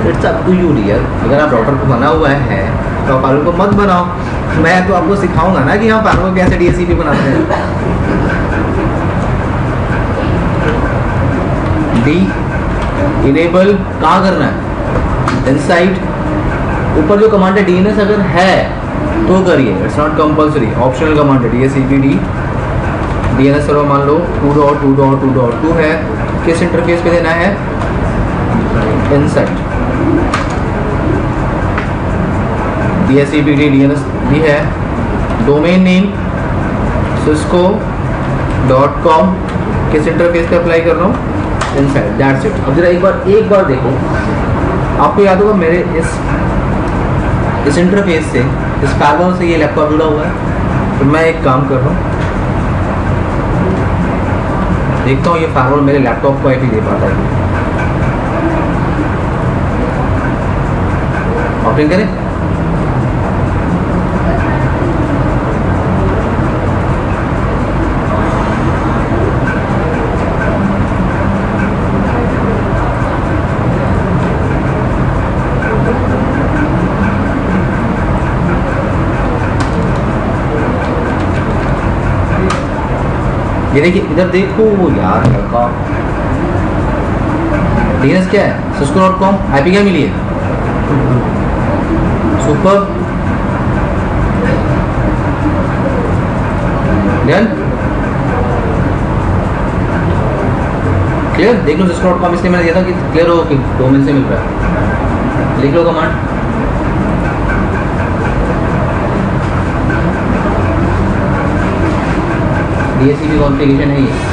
It's up to you dear. अगर आप राउटर को बना हुआ है तो आप फायरवॉल को मत बनाओ। मैं तो आपको सिखाऊंगा ना कि हाँ फायरवॉल कैसे डीएससीपी बनाते हैं। डी इनेबल कहाँ करना है? इनसाइड। ऊपर जो कमांड है डीएनएस अगर है तो करिए, it's not compulsory, optional command है डीएससीपी डी। डीएनएस सर्वर मान लो 2.2.2.2 है, किस इंटरफेस पे देना है? इनसाइड। डीएससीपी डी डीएनएस भी है। डोमेन नेम cisco.com, किस इंटरफेस पे अप्लाई कर रहा हूँ? इनसाइड। That's it. अब जरा एक बार देखो, आपको याद होगा मेरे इस इंटरफेस से, इस फायरवॉल से ये लैपटॉप जुड़ा हुआ है। तो मैं एक काम कर रहा हूँ, देखता हूँ ये फायरवॉल मेरे लैपटॉप को आईपी दे पाता है। ओपन करें। ये देखिए, इधर देखो यार लड़का, डीएनएस क्या है? cisco.com। आईपी क्या मिली है? सुपर। क्लियर? देख लो Cisco.com, इसलिए मैंने दिया था कि क्लियर हो कि डोमेन से मिल रहा है। लिख लो कमांड, DHCP कॉन्फ़िगरेशन है ये।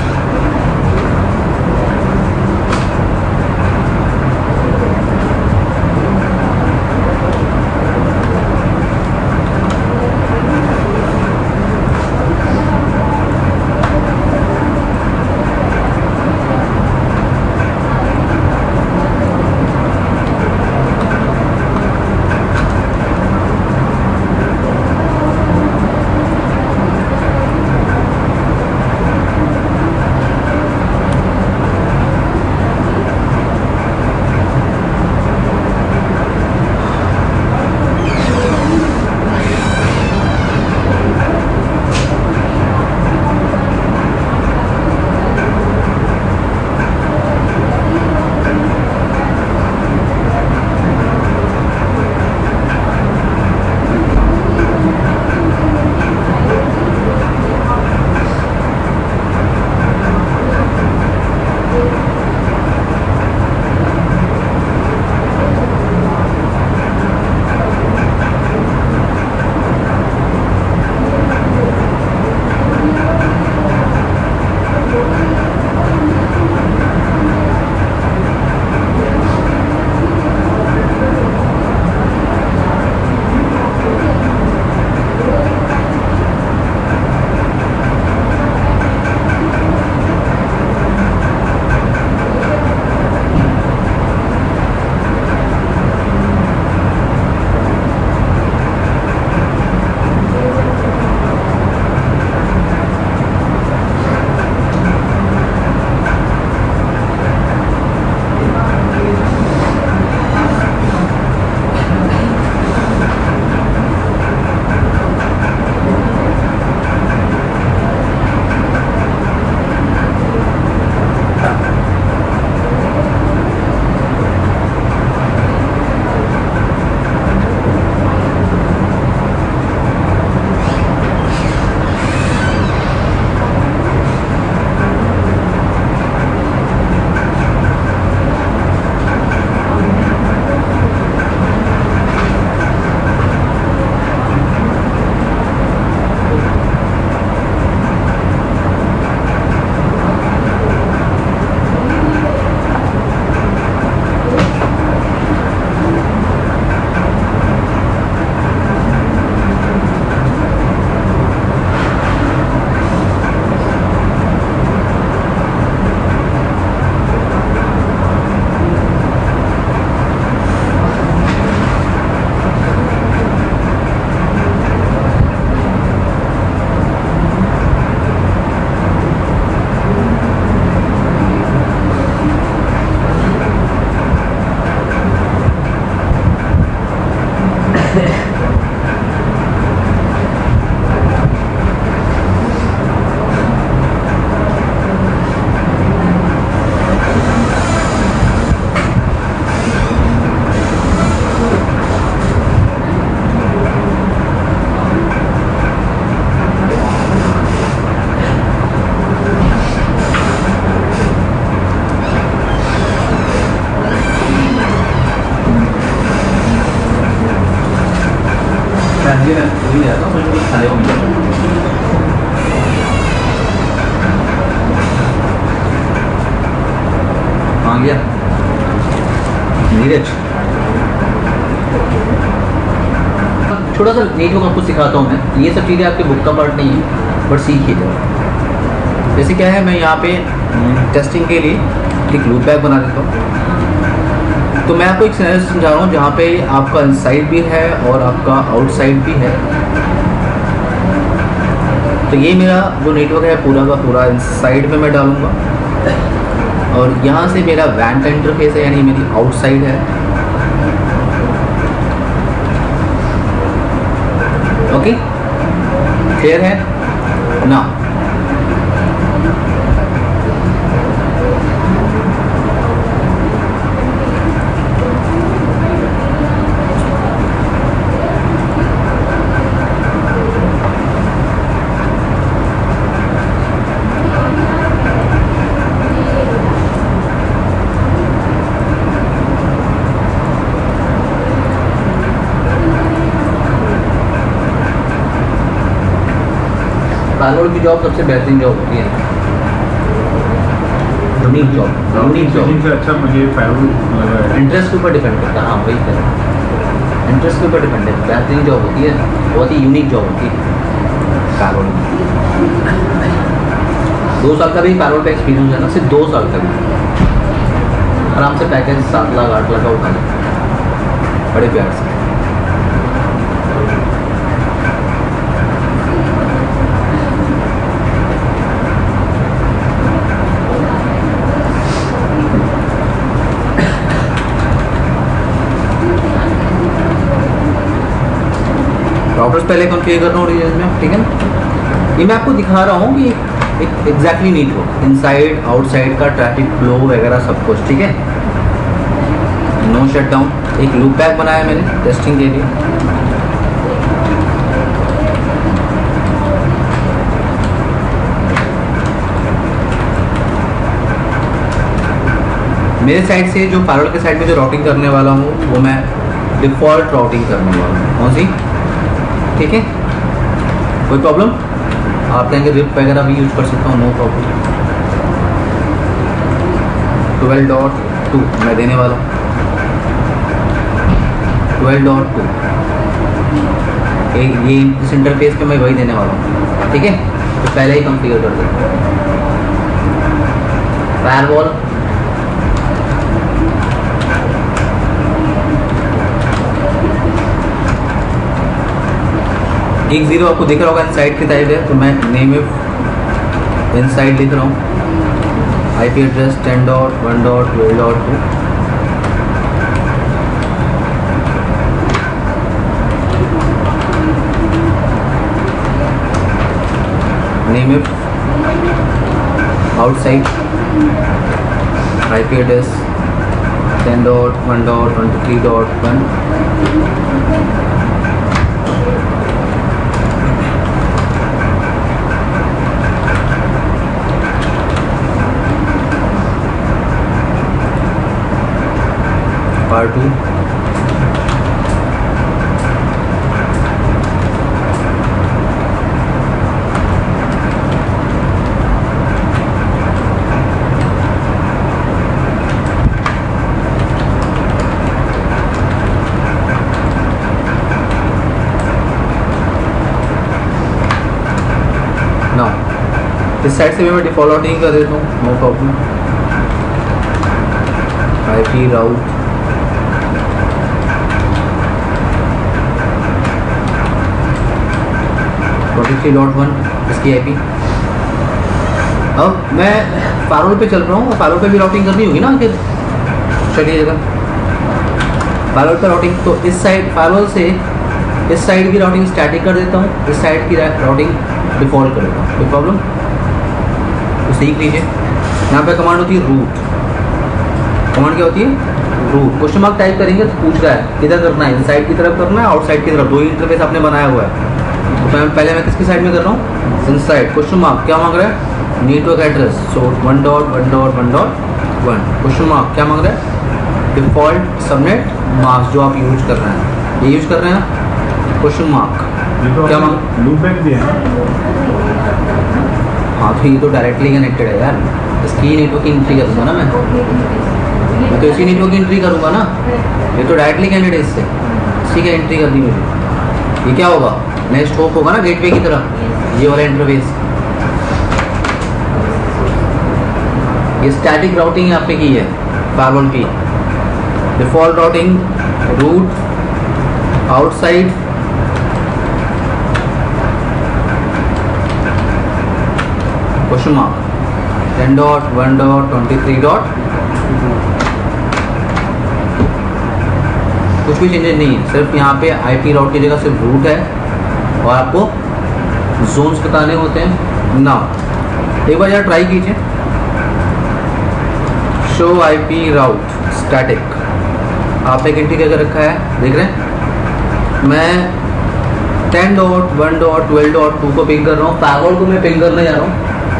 आ गया नीरज। छोटा सा नेटवर्क आपको सिखाता हूँ मैं, ये सब चीज़ें आपके बुक का पार्ट नहीं है बट सीखिए जरा। जैसे क्या है, मैं यहाँ पे टेस्टिंग के लिए एक लूप बैक बना देता हूँ। तो मैं आपको एक सिनेरियो समझा रहा हूँ जहाँ पे आपका इनसाइड भी है और आपका आउटसाइड भी है। तो ये मेरा जो नेटवर्क है पूरा का पूरा इनसाइड में मैं डालूँगा और यहाँ से मेरा वैन का इंटरफेस है, यानी मेरी आउटसाइड है। ओके, क्लियर है ना? फायरवॉल की जॉब सबसे बेहतरीन जॉब होती है, यूनिक जॉब, यूनिक जॉब। से अच्छा मुझे फायरवॉल लगा है। इंटरेस्ट के ऊपर डिपेंड करता है, हाँ वही करें, इंटरेस्ट के ऊपर डिपेंड है। बेहतरीन जॉब होती है, बहुत ही यूनिक जॉब होती है फायरवॉल में। 2 साल का भी फायरवॉल का एक्सपीरियंस है ना, सिर्फ 2 साल का भी आराम से पैकेज 7 लाख 8 लाख का उठा लें बड़े प्यार से। राउटर्स पहले कॉन्फ़िगर कर रहा हूँ रीजन में, ठीक है ना। ये मैं आपको दिखा रहा हूँ कि एक एग्जैक्टली नीट हो, इनसाइड आउटसाइड का ट्रैफिक फ्लो वगैरह सब कुछ, ठीक है। No shutdown. एक लूप बैक बनाया मैंने टेस्टिंग के लिए। मेरे साइड से जो फायरवॉल के साइड में जो राउटिंग करने वाला हूँ वो मैं डिफ़ॉल्ट राउटिंग करने वाला हूँ। कौन सी? ठीक है, कोई प्रॉब्लम? आप कहेंगे रिप वगैरह भी यूज कर सकता हूँ, नो प्रॉब्लम। 12.2 मैं देने वाला हूँ, 12.2 ये इस इंटरफेस पे मैं वही देने वाला हूँ, ठीक है। तो पहले ही कॉन्फ़िगर कर देते हैं फायरवॉल। एक 0 आपको दिख रहा होगा इनसाइड की साइड है, तो मैं नेम इनसाइड लिख रहा हूँ। IP address 10.1.12.2। Name outside IP address 10.1.23.1। Part 2 now इस साइड से भी मैं डिफॉल्ट राउटिंग कर देता हूँ, नो प्रॉब्लम। IP राउट 23.1 इसकी IP। अब मैं फायरवॉल पे चल रहा हूँ, फायरवॉल पे भी राउटिंग करनी होगी ना आखिर। चलिए जगह फायरवॉल पे राउटिंग, तो इस साइड फायरवॉल से इस साइड की राउटिंग स्टैटिक कर देता हूँ, इस साइड की राउटिंग डिफॉल्ट कर देता हूँ, कोई प्रॉब्लम? तो सीख लीजिए। यहाँ पे कमांड होती है रूट। कमांड क्या होती है? रूट। क्वेश्चन मार्क टाइप करेंगे तो पूछ रहा है किधर करना है, इनसाइड की तरफ करना है आउटसाइड की तरफ, 2 ही इंटरफेस आपने बनाया हुआ है। तो पहले मैं किसकी साइड में कर रहा हूँ? इनसाइड। क्वेश्चन मार्क क्या मांग रहा है? नेटवर्क एड्रेस, सो 1.1.1.1। क्वेश्चन मार्क क्या मांग रहा है? डिफॉल्ट सबनेट मास्क जो आप यूज कर रहे हैं, ये यूज कर रहे हैं। क्वेश्चन मार्क क्या मांग? लूप बैक दिया है। हाँ तो ये तो डायरेक्टली कनेक्टेड है यार, इसकी नेटवर्क की एंट्री करूँगा ना मैं तो इसी नेटवर्क की एंट्री करूँगा ना, ये तो डायरेक्टली कनेक्टेड है इससे, इसी की एंट्री करनी मुझे। ये क्या होगा? नेक्स्ट होप होगा ना गेटवे की तरह, ये वाला इंटरफेस। ये स्टैटिक राउटिंग यहाँ पे की है फायरवॉल की। Default routing route outside question mark 10.1.23. कुछ भी चेंजेस नहीं है, सिर्फ यहाँ पे IP राउट की जगह सिर्फ रूट है और आपको जोन्स बताने होते हैं ना। एक बार यार ट्राई कीजिए, शो IP राउट स्टैटिक। आपने एक एंट्री करके रखा है, देख रहे हैं। मैं 10.1.12.2 को पिंग कर रहा हूँ, फायरवॉल को मैं पिंग करने जा रहा हूँ।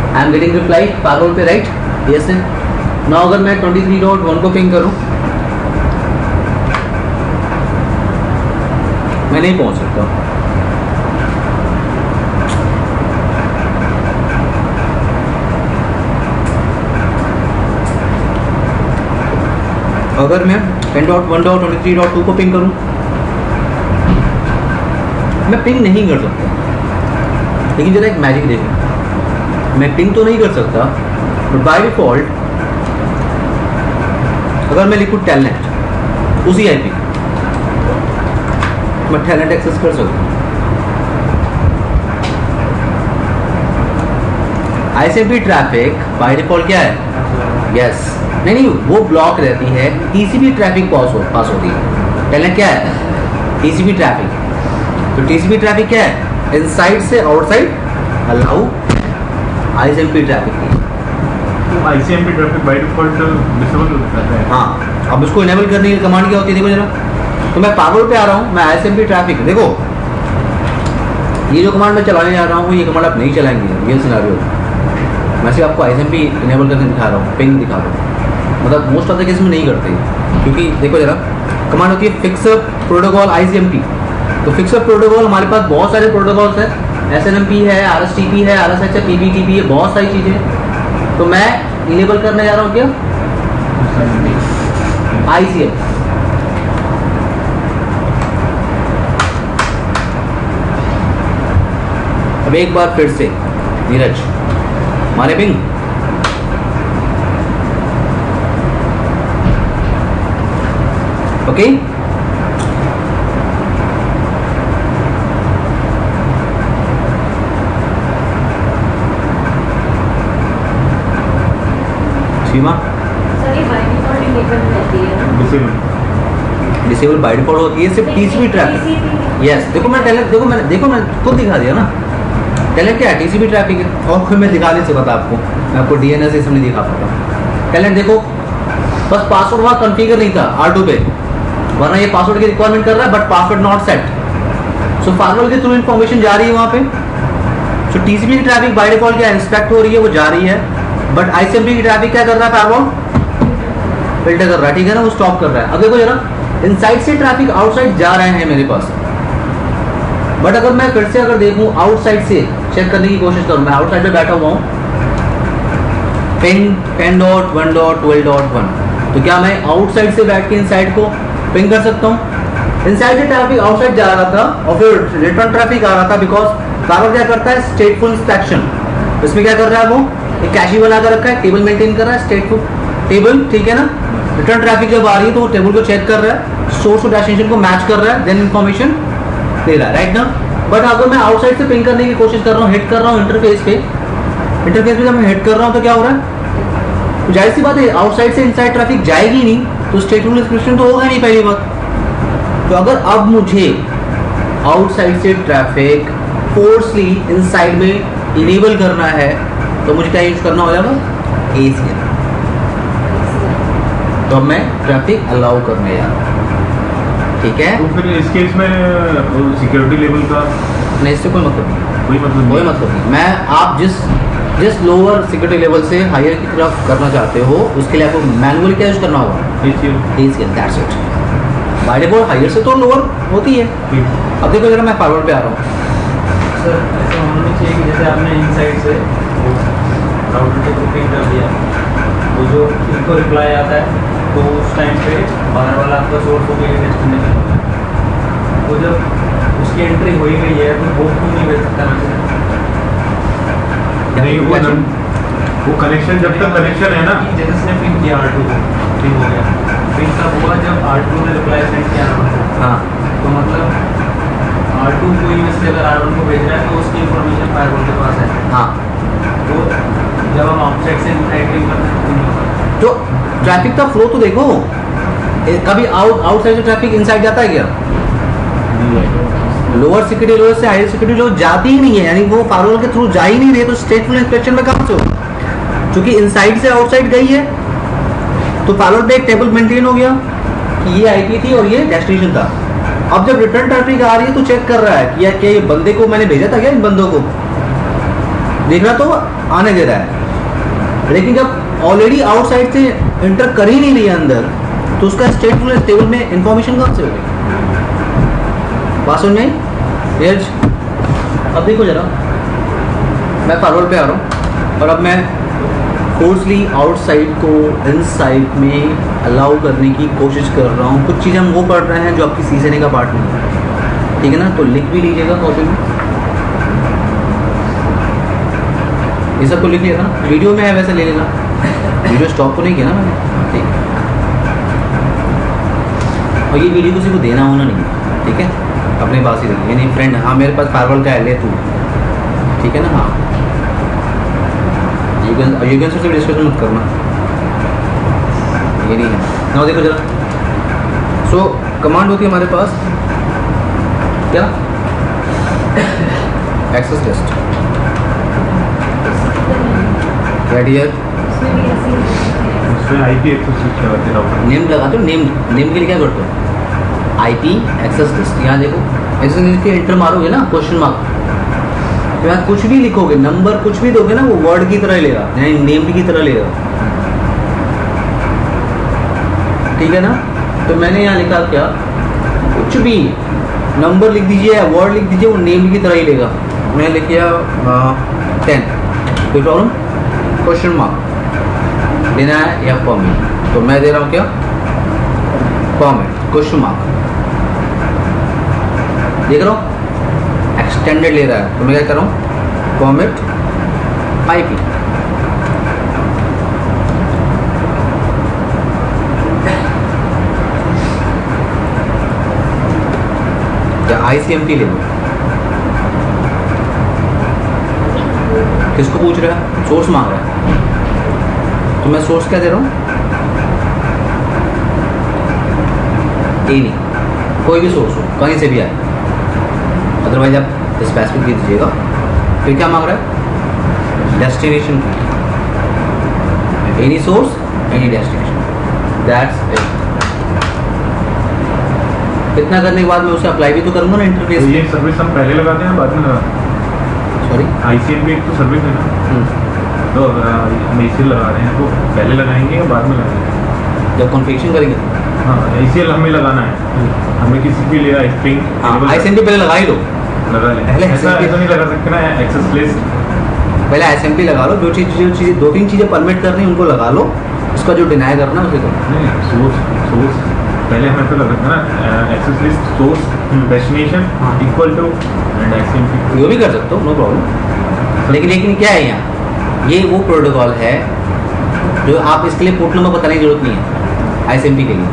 I am getting reply firewall पे, राइट? यस है। ना अगर मैं 23.1 को पिंग करूँ, मैं नहीं पहुँच सकता। अगर मैं 10.1.23.2 को पिंग करूं, मैं पिंग नहीं कर सकता, लेकिन जरा एक मैजिक देखो, मैं पिंग तो नहीं कर सकता, बट बाय डिफॉल्ट अगर मैं लिखूँ टेलनेट उसी आईपी, मैं टेलनेट एक्सेस कर सकता हूँ। आईएसएमपी ट्रैफिक बाय डिफॉल्ट क्या है? यस, नहीं वो ब्लॉक रहती है, टीसीपी ट्रैफिक पास होती है। टेलनेट क्या है? TCP traffic. तो टीसीपी ट्रैफिक क्या है? इनसाइड से आउटसाइड अलाउ आईएसएमपी ट्रैफिक की। ICMP traffic by default disable होता है। हाँ, अब उसको इनेबल करने की कमांड क्या होती है देखो जरा। तो मैं पावर पे आ रहा हूँ, मैं आईएसएमपी ट्रैफिक देखो, ये जो कमांड मैं चलाने जा रहा हूँ ये कमांड आप नहीं चलाएंगे रियल सिनेरियो। मैं सिर्फ आपको आईएसएमपी इनेबल करके दिखा रहा हूँ, पिंग दिखा रहा हूँ, मतलब मोस्ट ऑफ द केस में नहीं करते, क्योंकि देखो जरा कमांड होती है फिक्स प्रोटोकॉल आईसीएमपी। तो फिक्स प्रोटोकॉल हमारे पास बहुत सारे प्रोटोकॉल्स हैं, एसएनएमपी है, आरएसटीपी है, आरएसएच है, पीबीटीपी है, बहुत सारी चीज़ें। तो मैं इनेबल करने जा रहा हूँ क्या? आईसीएम। अब एक बार फिर से नीरज मारे पिंग, ओके। सीमा सर ये बाय डिफॉल्ट इनेबल रहती है ना? डिसेबल बाय डिफॉल्ट होती है सिर्फ टीसीपी ट्रैफिक। यस, देखो मैं टेलनेट देखो मैं खुद दिखा दिया ना, टेलनेट क्या है? टीसीपी ट्रैफिक है। और कोई मैं दिखा नहीं सकता आपको, मैं आपको डीएनएस इसमें नहीं दिखा पाता। टेलनेट देखो, बस पासवर्ड वहाँ कॉन्फ़िगर नहीं था R2 पे, वरना ये पासवर्ड की रिक्वायरमेंट कर रहा है, but password not set. So formal के थ्रू इन्फॉर्मेशन जा रही है वहाँ पे। सो टीसीपी की ट्रैफिक बाय डिफॉल्ट क्या इंस्पेक्ट हो रही है, वो जा रही है, बट आईसीएमपी की ट्रैफिक क्या कर रहा है? फायरवॉल फिल्टर कर रहा है, ठीक है ना, वो स्टॉप कर रहा है। अब देखो जरा, इनसाइड से ट्रैफिक आउटसाइड जा रहे हैं मेरे पास, बट अगर मैं फिर से अगर देखूं आउटसाइड से चेक करने की कोशिश करूं, मैं आउटसाइड पे बैठा हुआ हूं, पिंग 10.1.12.1, तो क्या मैं आउटसाइड से बैठ के इनसाइड को पिंग कर सकता हूं? इनसाइड से ट्रैफिक आउटसाइड जा रहा था और फिर रिटर्न ट्रैफिक आ रहा था, बिकॉज फायरवॉल क्या करता है? स्टेटफुल इंस्पेक्शन। इसमें क्या कर रहा है? वो एक कैशी बना कर रखा है, टेबल मेंटेन कर रहा है, स्टेटफुल टेबल, ठीक है ना। रिटर्न ट्रैफिक जब आ रही है तो वो टेबल को चेक कर रहा है, सोर्स और डेस्टिनेशन को मैच कर रहा है, देन इन्फॉर्मेशन दे रहा है, राइट ना। बट अगर मैं आउटसाइड से पिंग करने की कोशिश कर रहा हूँ, हिट कर रहा हूँ इंटरफेस पे जब मैं हिट कर रहा हूँ तो क्या हो रहा है? तो जाहिर सी बात है आउटसाइड से इनसाइड ट्रैफिक जाएगी नहीं, तो स्टेटफुल इंस्पेक्शन तो होगा नहीं, पहली बात। तो अगर अब मुझे आउटसाइड से ट्रैफिक फोर्सली इनसाइड में इनेबल करना है, तो मुझे क्या यूज करना हो जाएगा? ACL। तो अब मैं ट्रैफिक अलाउ करने जा रहा हूँ, ठीक है। तो फिर इस केस में सिक्योरिटी लेवल का नहीं, इससे कोई मतलब नहीं, कोई मतलब नहीं। मैं आप जिस लोअर सिक्योरिटी लेवल से हायर की तरफ करना चाहते हो, उसके लिए आपको मैनुअली क्या यूज करना होगा? ACL, that's it. By default higher से तो लोअर होती है। अब देखो जरा मैं फॉरवर्ड पे आ रहा हूँ। सर ऐसा होना नहीं चाहिए कि जैसे आपने इनसाइड से राउटर के थ्रू पिंग कर दिया, तो जो इनको रिप्लाई आता है तो उस टाइम पे बाहर वाला आपका सोर्स हो गया डेस्टिनेशन होगा, तो जब उसकी एंट्री हो ही गई है तो वो क्यों नहीं भेज सकता मैसेज? नहीं, वो कनेक्शन जब तक कनेक्शन है ना, जैसे उसने पिंग किया R2 को, पिंग हो गया, पिंग तब हुआ जब R2 ने रिप्लाई सेंड किया R1 को। हाँ, तो मतलब R2 कोई मैसेज अगर R1 को भेज रहा है तो उसकी इन्फॉर्मेशन फायरवॉल के पास है, हाँ। तो जब हम आउटसाइड से इनसाइड पिंग करते हैं तो नहीं होता। तो ट्रैफिक का फ्लो तो देखो, कभी आउटसाइड से ट्रैफिक इनसाइड जाता है क्या? लोअर सिक्योरिटी लेवल से हायर सिक्योरिटी लेवल जाती ही नहीं है, यानी वो फायरवॉल के थ्रू जा ही नहीं रही है, तो स्टेटफुल इंस्पेक्शन में कहाँ से हो? क्योंकि इनसाइड से आउटसाइड गई है, तो फायरवॉल पे एक टेबल मेंटेन हो गया कि ये आईपी थी और ये डेस्टिनेशन था। अब जब रिटर्न ट्रैफिक आ रही है तो चेक कर रहा है कि यार क्या ये बंदे को मैंने भेजा था क्या, इन बंदों को देख रहा तो आने दे रहा है, लेकिन जब ऑलरेडी आउटसाइड से एंटर कर ही नहीं रही है अंदर, तो उसका स्टेटफुल टेबल में इंफॉर्मेशन कहाँ से होगी? बात समझ में? अब देखो जरा, मैं फॉरवर्ड पे आ रहा हूँ और अब मैं फोर्सली आउटसाइड को इनसाइड में अलाउ करने की कोशिश कर रहा हूँ। कुछ चीज़ें हम वो पढ़ रहे हैं जो आपकी सीजने का पार्ट नहीं है, ठीक है ना। तो लिख भी लीजिएगा कॉपी में, ये सब तो लिख लिया था ना, वीडियो में है वैसे ले लेना, वीडियो स्टॉप तो नहीं किया ना मैंने, ठीक है। और ये वीडियो किसी को देना होना नहीं है, ठीक है, अपने पास ही रखिए। नहीं फ्रेंड, हाँ मेरे पास फायरवॉल का है, ले तू, ठीक है ना। हाँ युगन सर से डिस्कशन मत करना, ये नहीं है ना। देखो जरा, सो कमांड होती है हमारे पास क्या, एक्सेस टेस्ट, राइट हियर। उसमें भी ऐसे ही है। उसमें आईपी एक्सेस क्या होती है राउटर? नेम लगाते हो, नेम के लिए क्या करते हो, आईपी एक्सेस लिस्ट। यहाँ देखो एक्सेस लिस्ट के एंटर मारोगे ना, क्वेश्चन मार्क, तो यहाँ कुछ भी लिखोगे, नंबर कुछ भी दोगे ना, वो वर्ड की तरह ही लेगा, यानी नेम की तरह लेगा, ठीक है ना। तो मैंने यहाँ लिखा क्या, कुछ भी नंबर लिख दीजिए या वर्ड लिख दीजिए, वो नेम की तरह ही लेगा। मैं लिख दिया 10, कोई प्रॉब्लम, क्वेश्चन मार्क देना है या फॉर्मेट, तो मैं दे रहा हूँ क्या, फॉर्मेट क्वेश्चन मार्क, देख रहा हूँ एक्सटेंडेड ले रहा है, तो मैं क्या कर रहा हूँ, फॉर्मेट आईपी। या आईसीएमपी ले लो, किसको पूछ रहा है, सोर्स मांग रहा है, तो मैं सोर्स क्या दे रहा हूँ, नहीं, कोई भी सोर्स हो, कहीं से भी आए, अदरवाइज आप स्पेसिफिक भी दीजिएगा। फिर क्या मांग रहा है, डेस्टिनेशन की, any source any destination, that's it. इतना करने के बाद मैं उसे अप्लाई भी तो करूँगा ना तो इंटरफेस। ये सर्विस हम पहले लगाते हैं बाद में लगाते हैं? सॉरी, आईसीएमपी एक तो सर्विस है ना, तो अगर हम एसीएल लगा रहे हैं तो पहले लगाएंगे या बाद में लगाएंगे? जब कॉन्फ़िगरेशन करेंगे, हाँ एसीएल हमें लगाना है, हमें किसी भी लिया स्ट्रिंग हाँ आईसीएमपी पहले लगा ही लो, लगा लें, पहले ऐसा SMPy ऐसा नहीं लगा सकते ना एक्सेस लिस्ट? पहले आईसीएमपी लगा लो, जो चीज़ 2-3 चीज़ें परमिट करनी है उनको लगा लो, उसका जो डिनाई करना है उसे करो। नहीं सोर्स पहले हमें तो लगा सकते ना, एक्सेस लिस्ट सोर्स डेस्टिनेशन हाँ। Equal to and ICMP. ये भी कर सकते हो, नो प्रॉब्लम। लेकिन क्या है यहाँ, ये वो प्रोटोकॉल है जो आप इसके लिए पोर्ट नंबर बताने की जरूरत नहीं है आईसीएमपी के लिए।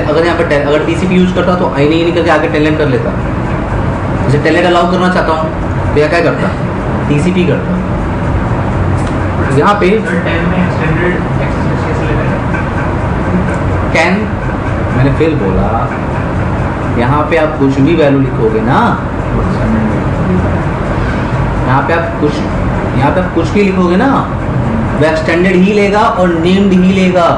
अगर यहाँ पर अगर टीसीपी यूज करता तो आई नहीं करके आगे टेलनेट कर लेता, जैसे टेलनेट अलाउ करना चाहता हूँ तो यह क्या करता, टीसीपी करता। यहाँ पे 10 में एक्सटेंडेड एक्सेस कैसे लेना है? कैन, मैंने फिर बोला, यहाँ पे आप कुछ भी वैल्यू लिखोगे ना, यहाँ पे आप कुछ भी लिखोगे ना, वो एक्सटेंडेड ही लेगा और नेम्ड ही लेगा।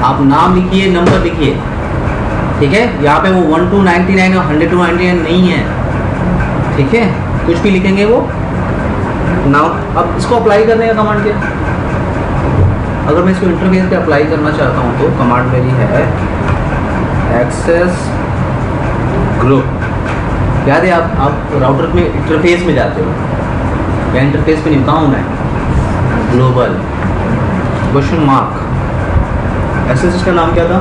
आप नाम लिखिए, नंबर लिखिए, ठीक है। यहाँ पे वो 1 to 99 और 100 to 99 नहीं है, ठीक है, कुछ भी लिखेंगे वो नाउ। अब इसको अप्लाई करने का कमांड क्या, अगर मैं इसको इंटरफेस पे अप्लाई करना चाहता हूँ तो कमांड मेरी है एक्सेस ग्रुप। याद है आप राउटर में इंटरफेस में जाते हो, या इंटरफेस पे नहीं, कहाँ हूँ मैं, ग्लोबल क्वेश्चन मार्क, एक्सेस इसका नाम क्या था,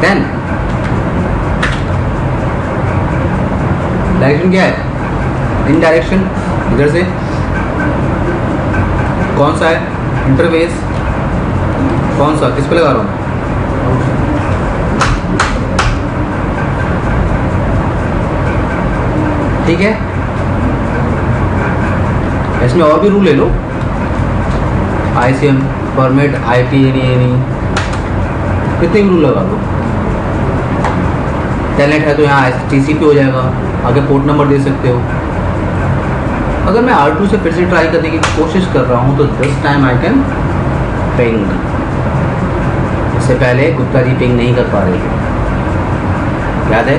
10। डायरेक्शन क्या है, इन डायरेक्शन, इधर से कौन सा है, इंटरफेस कौन सा, किस पे लगा रहा हूँ, ठीक है। इसमें और भी रूल ले लो, आईसीएम फॉर्मेट आईपी एनी कितने भी रूल लगा लो। टेलनेट है तो यहाँ टीसीपी हो जाएगा, आगे पोर्ट नंबर दे सकते हो। अगर मैं R2 से फिर से ट्राई करने की कोशिश कर रहा हूँ तो this time I can ping. इससे पहले गुप्ता जी पिंग नहीं कर पा रहे थे, याद है,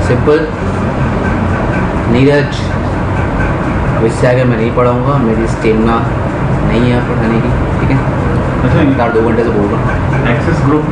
सिंपल। नीरज, अब इससे आगे मैं नहीं पढ़ाऊँगा, मेरी स्टेमिना नहीं है पढ़ाने की, ठीक है। अच्छा, 2 घंटे से बोल रहा हूँ। Access group